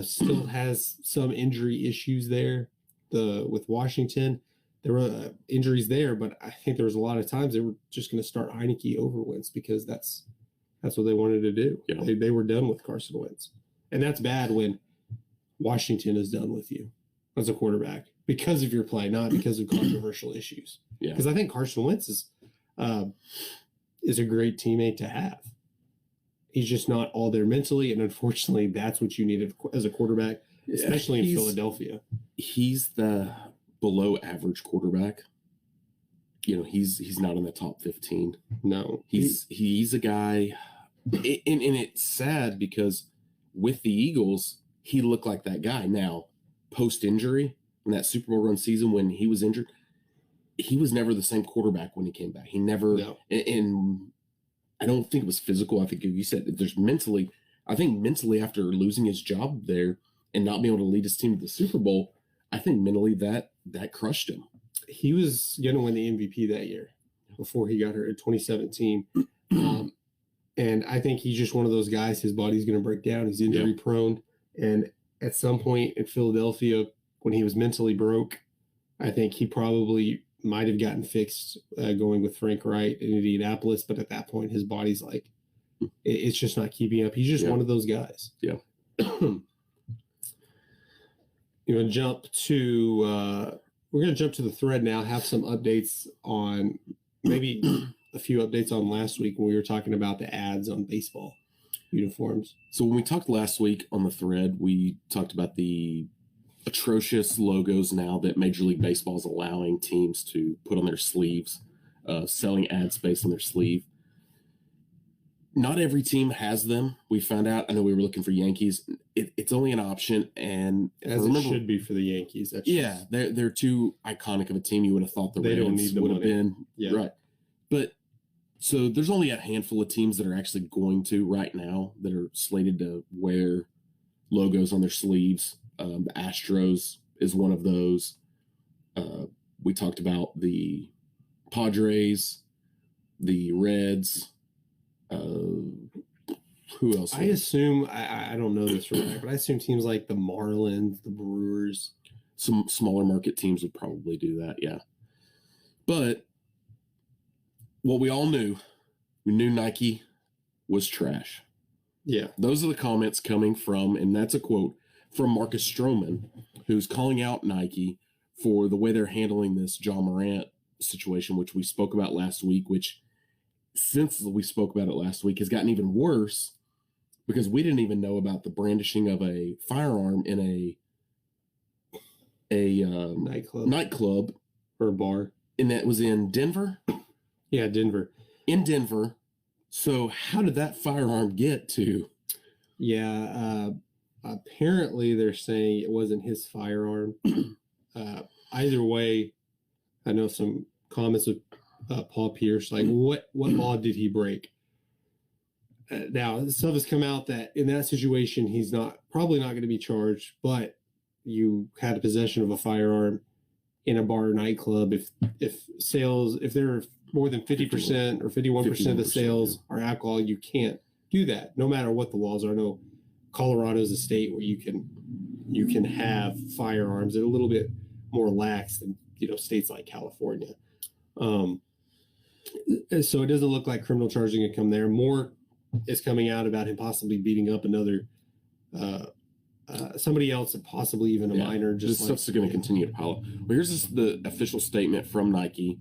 Still has some injury issues there. With Washington, there were injuries there, but I think there was a lot of times they were just going to start Heineke over Wentz because that's what they wanted to do. Yeah. They were done with Carson Wentz. And that's bad when Washington is done with you as a quarterback because of your play, not because of controversial issues. Yeah. Because I think Carson Wentz is a great teammate to have. He's just not all there mentally, and unfortunately, that's what you need as a quarterback, especially in Philadelphia. He's the below average quarterback. He's not in the top 15. No. He's a guy, and it's sad because with the Eagles, he looked like that guy. Now, post-injury, in that Super Bowl run season when he was injured, he was never the same quarterback when he came back. He never, and I don't think it was physical. I think you said there's mentally after losing his job there and not being able to lead his team to the Super Bowl, I think mentally that crushed him. He was going to win the MVP that year before he got hurt in 2017. And I think he's just one of those guys, his body's going to break down. He's injury prone. And at some point in Philadelphia, when he was mentally broke, I think he probably might have gotten fixed going with Frank Wright in Indianapolis. But at that point, his body's like, it's just not keeping up. He's just one of those guys. Yeah. We're going to jump to the thread now, have some updates on maybe a few updates on last week when we were talking about the ads on baseball uniforms. So when we talked last week on the thread, we talked about the atrocious logos now that Major League Baseball is allowing teams to put on their sleeves, selling ad space on their sleeve. Not every team has them. We found out. I know we were looking for Yankees. It's only an option, and as it should be for the Yankees. They're too iconic of a team. You would have thought the Reds would have been right, but so there's only a handful of teams that are actually going to right now that are slated to wear logos on their sleeves. The Astros is one of those. We talked about the Padres, the Reds. Who else? I assume, I don't know this for a fact, but I assume teams like the Marlins, the Brewers. Some smaller market teams would probably do that, yeah. But what we all knew, we knew Nike was trash. Yeah. Those are the comments coming from, and that's a quote from Marcus Stroman, who's calling out Nike for the way they're handling this John Morant situation, which we spoke about last week, which since we spoke about it last week has gotten even worse because we didn't even know about the brandishing of a firearm in a nightclub or a bar. And that was in Denver? Yeah, Denver. In Denver. So how did that firearm get to? Yeah, apparently they're saying it wasn't his firearm. Either way, I know some comments with Paul Pierce, like what law did he break? Now, stuff has come out that in that situation, he's probably not going to be charged, but you had a possession of a firearm in a bar or nightclub. If there are more than 50% or 51% of the sales are alcohol, you can't do that, no matter what the laws are. I know Colorado is a state where you can have firearms. They're a little bit more lax than states like California. So it doesn't look like criminal charging can come there. More is coming out about him possibly beating up another somebody else, and possibly even a minor. This stuff's going to continue to pile up. Well, here's the official statement from Nike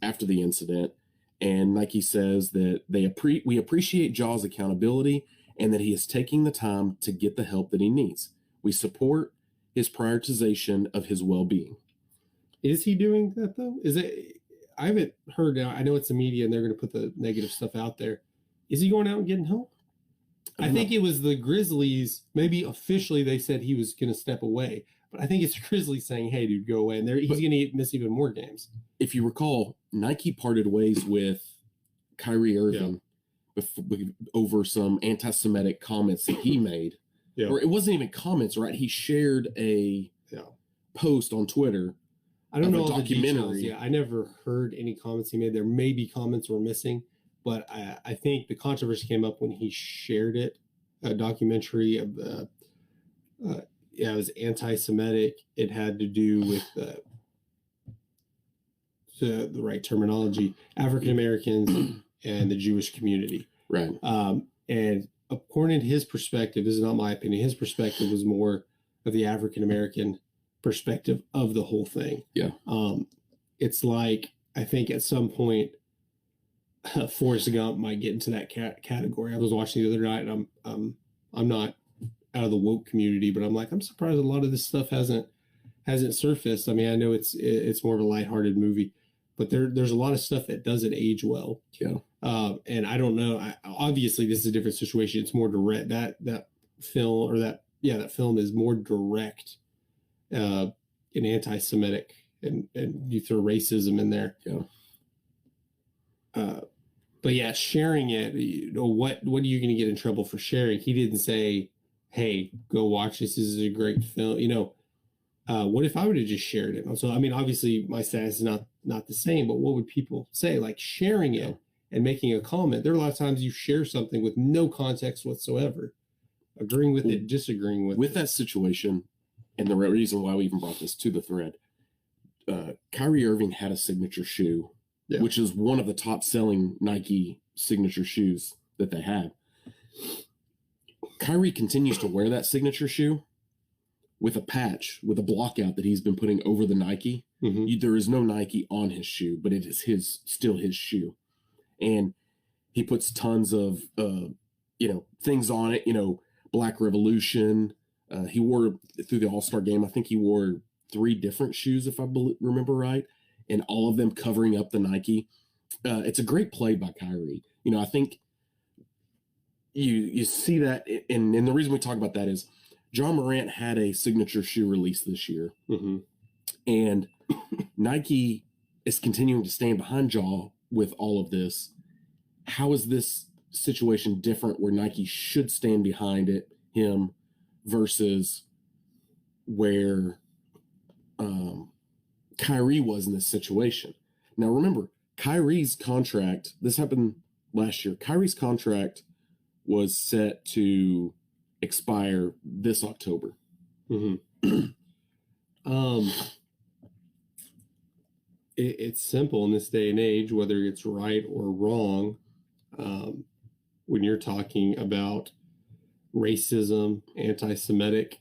after the incident, and Nike says that we appreciate Jaw's accountability and that he is taking the time to get the help that he needs. We support his prioritization of his well-being. Is he doing that though? Is it? I haven't heard. Now I know it's the media and they're going to put the negative stuff out there. Is he going out and getting help? I think it was the Grizzlies. Maybe officially they said he was going to step away, but I think it's Grizzlies saying, "Hey, dude, go away." And he's going to miss even more games. If you recall, Nike parted ways with Kyrie Irving over some anti-Semitic comments that he made. Yeah. Or it wasn't even comments, right? He shared a post on Twitter. I don't know all the details. Yeah, I never heard any comments he made. There may be comments were missing, but I think the controversy came up when he shared it. A documentary of it was anti-Semitic. It had to do with the right terminology, African Americans and the Jewish community. Right. And according to his perspective, this is not my opinion, his perspective was more of the African American perspective of the whole thing. Yeah. It's like, I think at some point, Forrest Gump might get into that category. I was watching the other night, and I'm not out of the woke community, but I'm like, I'm surprised a lot of this stuff hasn't surfaced. I mean, I know it's more of a lighthearted movie, but there's a lot of stuff that doesn't age well. Yeah. And I don't know. Obviously, this is a different situation. It's more direct. That film is more direct, and anti-Semitic, and you throw racism in there. Yeah. But yeah, sharing it. What are you going to get in trouble for sharing? He didn't say, "Hey, go watch this. This is a great film." What if I would have just shared it? So I mean, obviously, my status is not the same. But what would people say? Like sharing it and making a comment. There are a lot of times you share something with no context whatsoever, agreeing with it, disagreeing with it. With that situation, and the reason why we even brought this to the thread, Kyrie Irving had a signature shoe, which is one of the top-selling Nike signature shoes that they have. Kyrie continues to wear that signature shoe with a patch, with a blockout that he's been putting over the Nike. Mm-hmm. There is no Nike on his shoe, but it is still his shoe. And he puts tons of, things on it, Black Revolution. He wore, through the All-Star game, I think he wore 3 different shoes, if I remember right, and all of them covering up the Nike. It's a great play by Kyrie. I think you see that, and the reason we talk about that is John Morant had a signature shoe release this year, mm-hmm. and Nike is continuing to stand behind Ja with all of this. How is this situation different where Nike should stand behind him versus where Kyrie was in this situation? Now, remember, Kyrie's contract, this happened last year. Kyrie's contract was set to expire this October. Mm-hmm. It's simple in this day and age, whether it's right or wrong. When you're talking about racism, anti-Semitic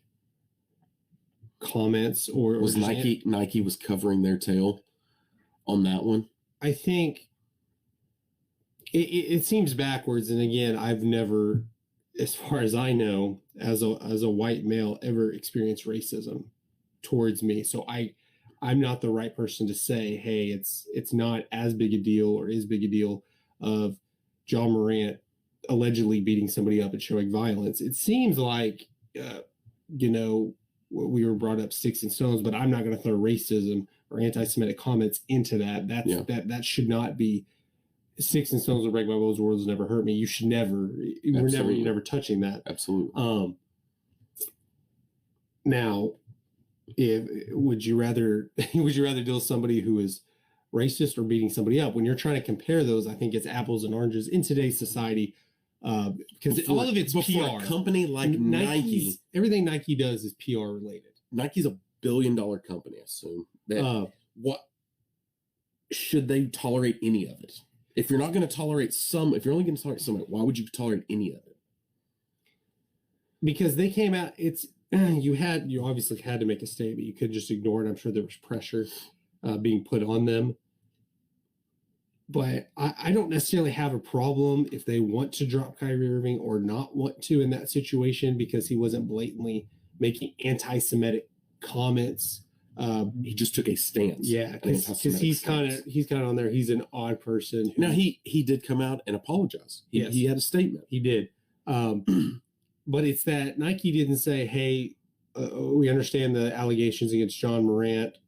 comments, or Nike was covering their tail on that one? I think it seems backwards. And again, I've never, as far as I know, as a white male, ever experienced racism towards me. So I'm not the right person to say, hey, it's not as big a deal or is big a deal of John Morant allegedly beating somebody up and showing violence. It seems like, we were brought up sticks and stones, but I'm not going to throw racism or anti-Semitic comments into that. That should not be sticks and stones will break my bones, words never hurt me. You should never, you're never touching that. Absolutely. Now, would you rather deal with somebody who is racist or beating somebody up? When you're trying to compare those, I think it's apples and oranges in today's society, because all of it's PR. A company like Nike, everything Nike does is PR related. Nike's $1 billion company, I assume. What should they tolerate any of it? If you're not going to tolerate if you're only going to tolerate some of it, why would you tolerate any of it? Because they came out, you obviously had to make a statement. You couldn't just ignore it. I'm sure there was pressure being put on them. But I don't necessarily have a problem if they want to drop Kyrie Irving or not want to in that situation, because he wasn't blatantly making anti-Semitic comments. He just took a stance. Yeah, because he's kind of on there. He's an odd person. Now he did come out and apologize. He had a statement. He did. But it's that Nike didn't say, hey, we understand the allegations against John Morant.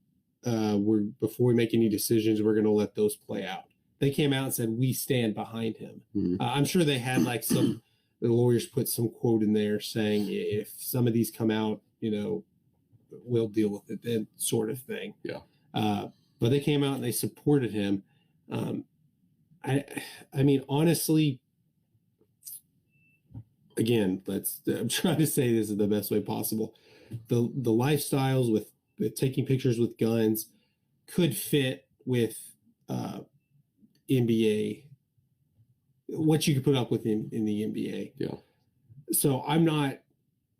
Before we make any decisions, we're going to let those play out. They came out and said, we stand behind him. Mm-hmm. I'm sure they had the lawyers put some quote in there saying, if some of these come out, we'll deal with it then, sort of thing. Yeah. But they came out and they supported him. I mean, honestly, again, I'm trying to say this in the best way possible. The lifestyles with taking pictures with guns could fit with NBA, what you could put up with in the NBA. Yeah. So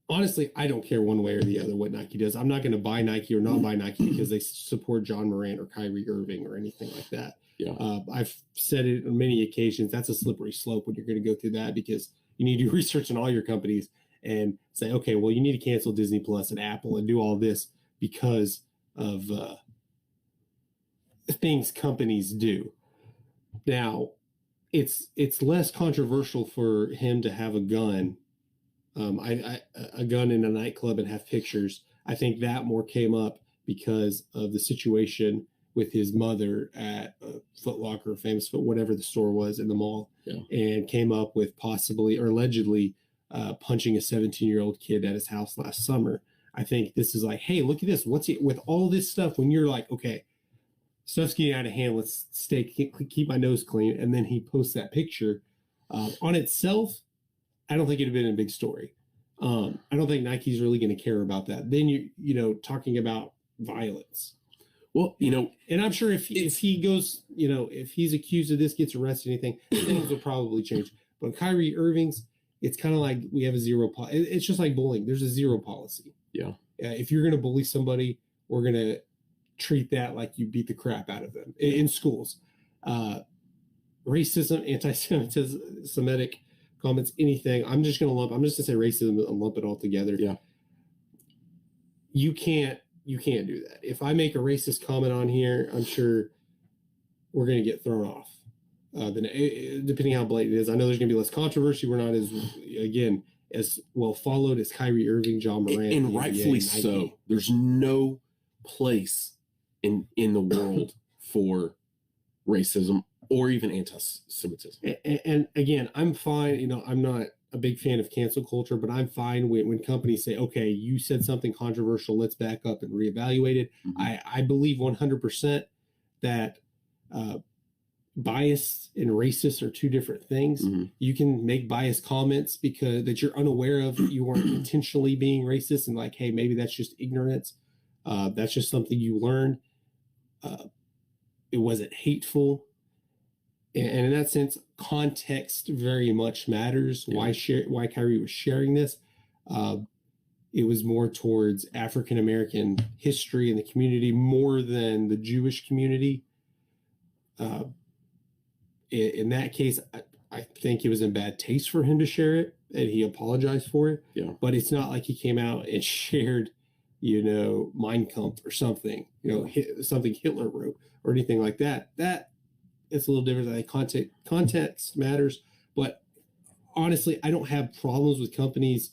honestly, I don't care one way or the other what Nike does. I'm not going to buy Nike or not buy Nike because they support John Morant or Kyrie Irving or anything like that. Yeah. I've said it on many occasions. That's a slippery slope when you're going to go through that, because you need to do research on all your companies and say, okay, well, you need to cancel Disney Plus and Apple and do all this because of things companies do. Now, it's less controversial for him to have a gun, a gun in a nightclub and have pictures. I think that more came up because of the situation with his mother at Foot Locker, Famous Foot, whatever the store was in the mall, and came up with possibly or allegedly punching a 17-year-old kid at his house last summer. I think this is like, hey, look at this. What's it with all this stuff when you're like, okay, stuff's getting out of hand. Let's keep my nose clean. And then he posts that picture. On itself, I don't think it'd have been a big story. I don't think Nike's really going to care about that. Then you talking about violence. Well, and I'm sure if he goes, if he's accused of this, gets arrested, anything, things will probably change. But Kyrie Irving's, it's kind of like we have a zero policy. It's just like bullying. There's a zero policy. Yeah. If you're going to bully somebody, we're going to treat that like you beat the crap out of them in schools. Racism, anti-Semitic comments, anything. I'm just going to say racism and lump it all together. Yeah. You can't do that. If I make a racist comment on here, I'm sure we're going to get thrown off. Depending how blatant it is. I know there's going to be less controversy. We're not as well followed as Kyrie Irving, John Morant. And rightfully so. There's no place in the world for racism or even anti-Semitism. And again, I'm fine. I'm not a big fan of cancel culture, but I'm fine when companies say, okay, you said something controversial, let's back up and reevaluate it. Mm-hmm. I believe 100% that bias and racist are two different things. Mm-hmm. You can make biased comments that you're unaware of. You weren't intentionally being racist, and like, hey, maybe that's just ignorance. That's just something you learned. It wasn't hateful. And in that sense, context very much matters. Yeah. Why Kyrie was sharing this. It was more towards African-American history in the community more than the Jewish community. Uh, in that case, I think it was in bad taste for him to share it, and he apologized for it. Yeah. But it's not like he came out and shared, Mein Kampf or something, something Hitler wrote or anything like that. That it's a little different. I think context matters. But honestly, I don't have problems with companies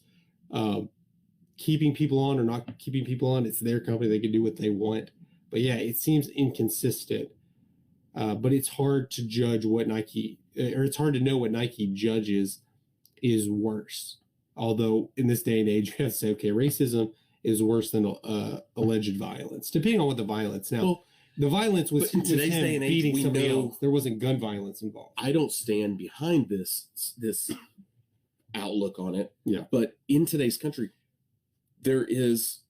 keeping people on or not keeping people on. It's their company. They can do what they want. But yeah, it seems inconsistent. But it's hard to judge it's hard to know what Nike judges is worse. Although in this day and age, you have to say, okay, racism is worse than alleged violence, depending on what the violence. Now, Well, the violence was in today's day and age, beating we somebody know else. There wasn't gun violence involved. I don't stand behind this outlook on it. Yeah. But in today's country, there is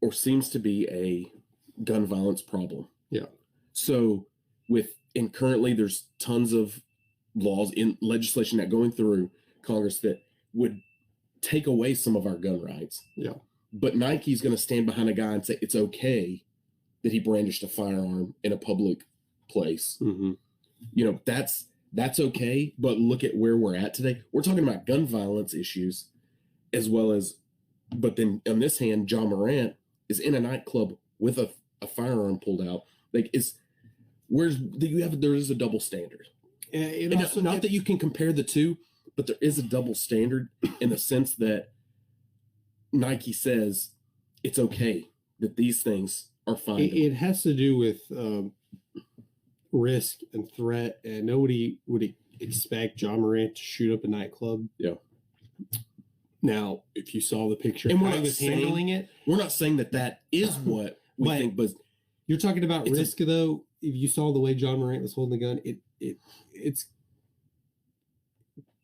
or seems to be a gun violence problem. Yeah. So and currently there's tons of laws in legislation that going through Congress that would take away some of our gun rights. Yeah. But Nike's going to stand behind a guy and say it's okay that he brandished a firearm in a public place. Mm-hmm. That's okay. But look at where we're at today. We're talking about gun violence issues as well as, but then on this hand, John Morant is in a nightclub with a firearm pulled out. There is a double standard. Not that you can compare the two, but there is a double standard in the sense that Nike says it's okay that these things are fine. It has to do with risk and threat, and nobody would expect John Morant to shoot up a nightclub. Yeah. Now, if you saw the picture, and how he was handling it, we're not saying that is what we think, but you're talking about risk, though. If you saw the way John Morant was holding the gun, it's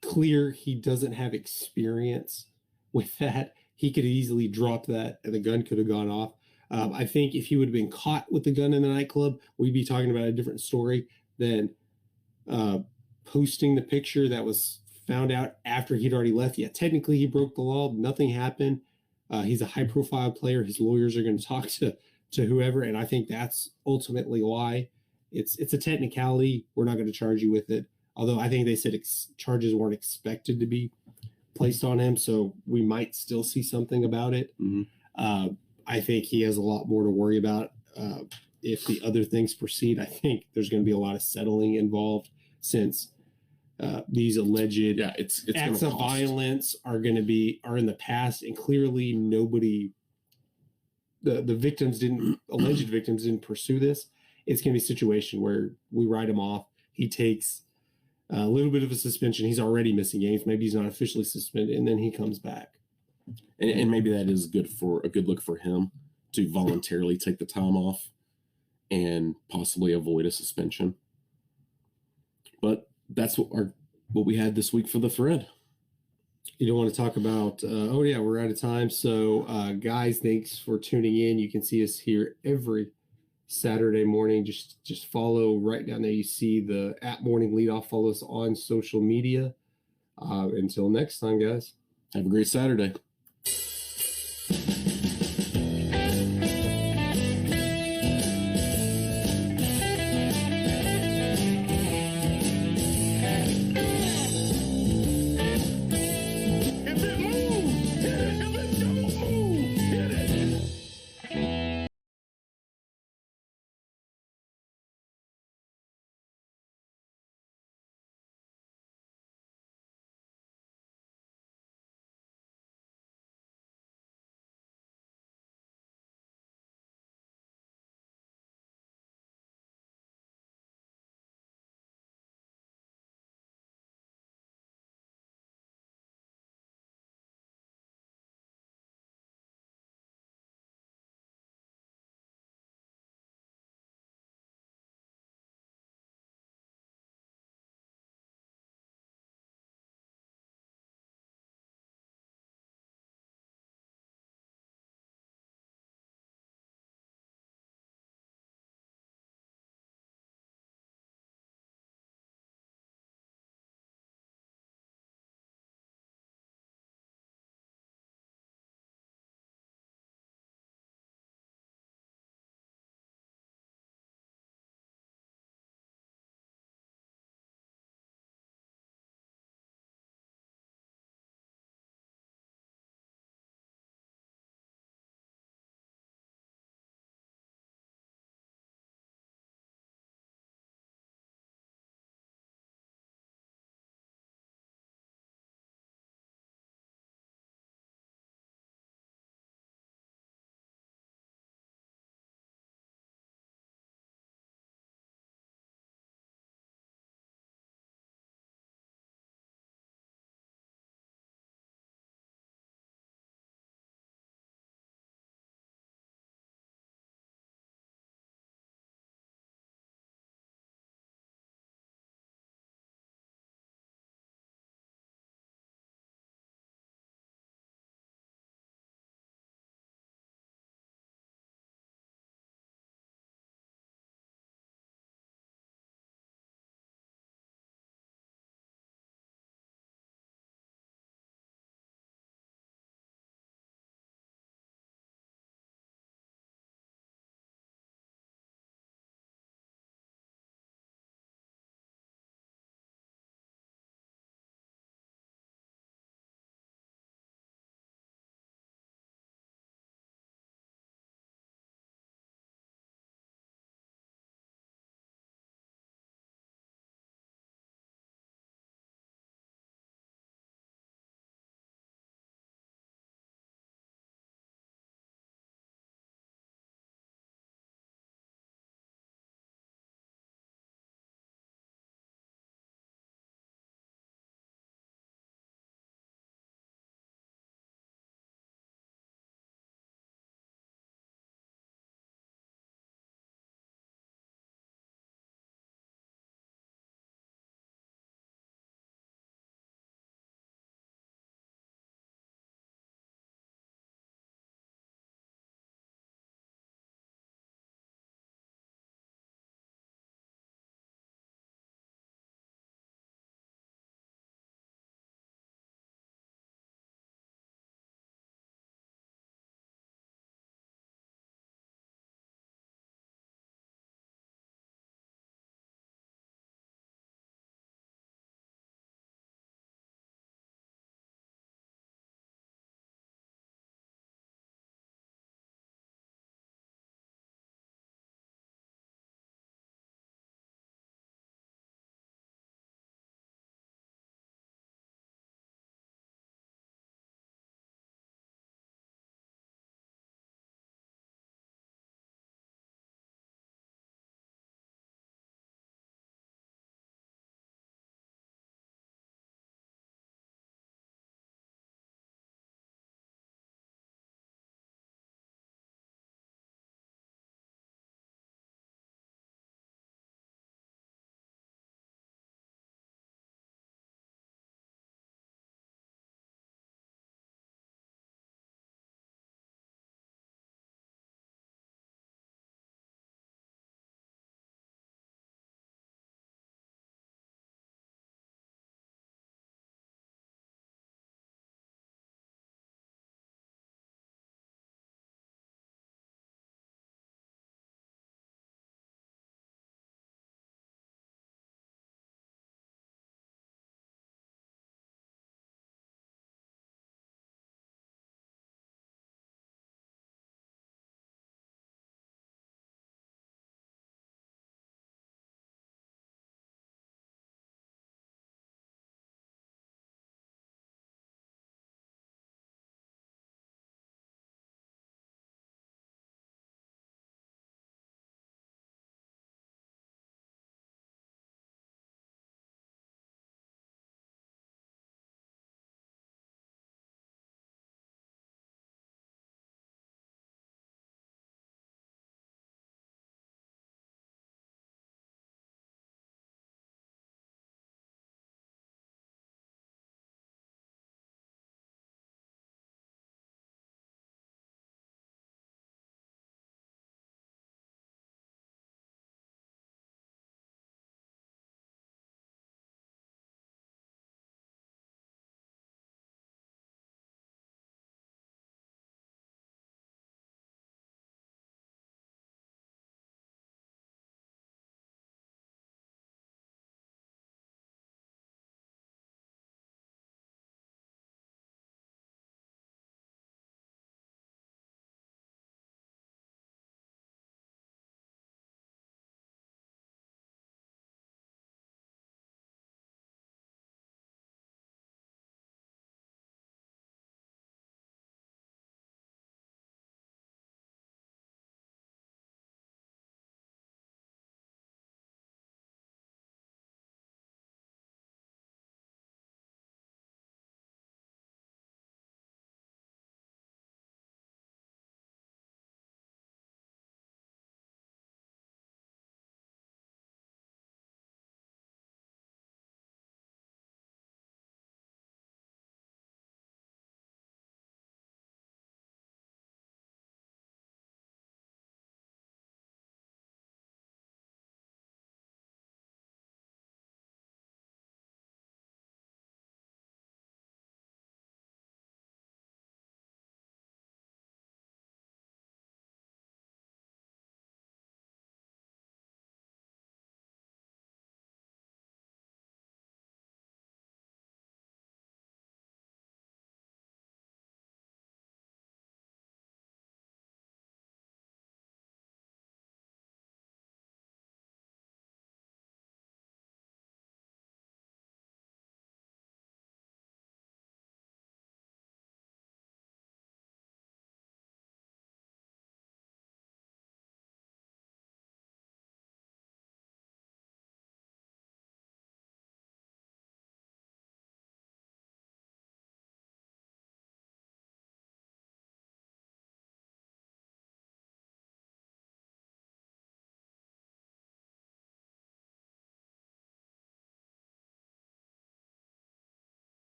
clear he doesn't have experience with that. He could easily drop that, and the gun could have gone off. I think if he would have been caught with the gun in the nightclub, we'd be talking about a different story than posting the picture that was found out after he'd already left. Yeah, technically he broke the law. Nothing happened. He's a high-profile player. His lawyers are going to talk to whoever, and I think that's ultimately why it's a technicality. We're not going to charge you with it. Although I think they said charges weren't expected to be placed on him, so we might still see something about it. Mm-hmm. I think he has a lot more to worry about if the other things proceed. I think there's going to be a lot of settling involved since these alleged acts of violence are in the past, and clearly the alleged victims didn't pursue this. It's going to be a situation where we write him off. He takes a little bit of a suspension. He's already missing games. Maybe he's not officially suspended, and then he comes back. And maybe that is a good look for him to voluntarily take the time off and possibly avoid a suspension. But that's what we had this week for the thread. You don't want to talk about, we're out of time. So guys, thanks for tuning in. You can see us here every Saturday morning. Just follow right down there. You see the @Morning Leadoff. Follow us on social media. Until next time, guys. Have a great Saturday.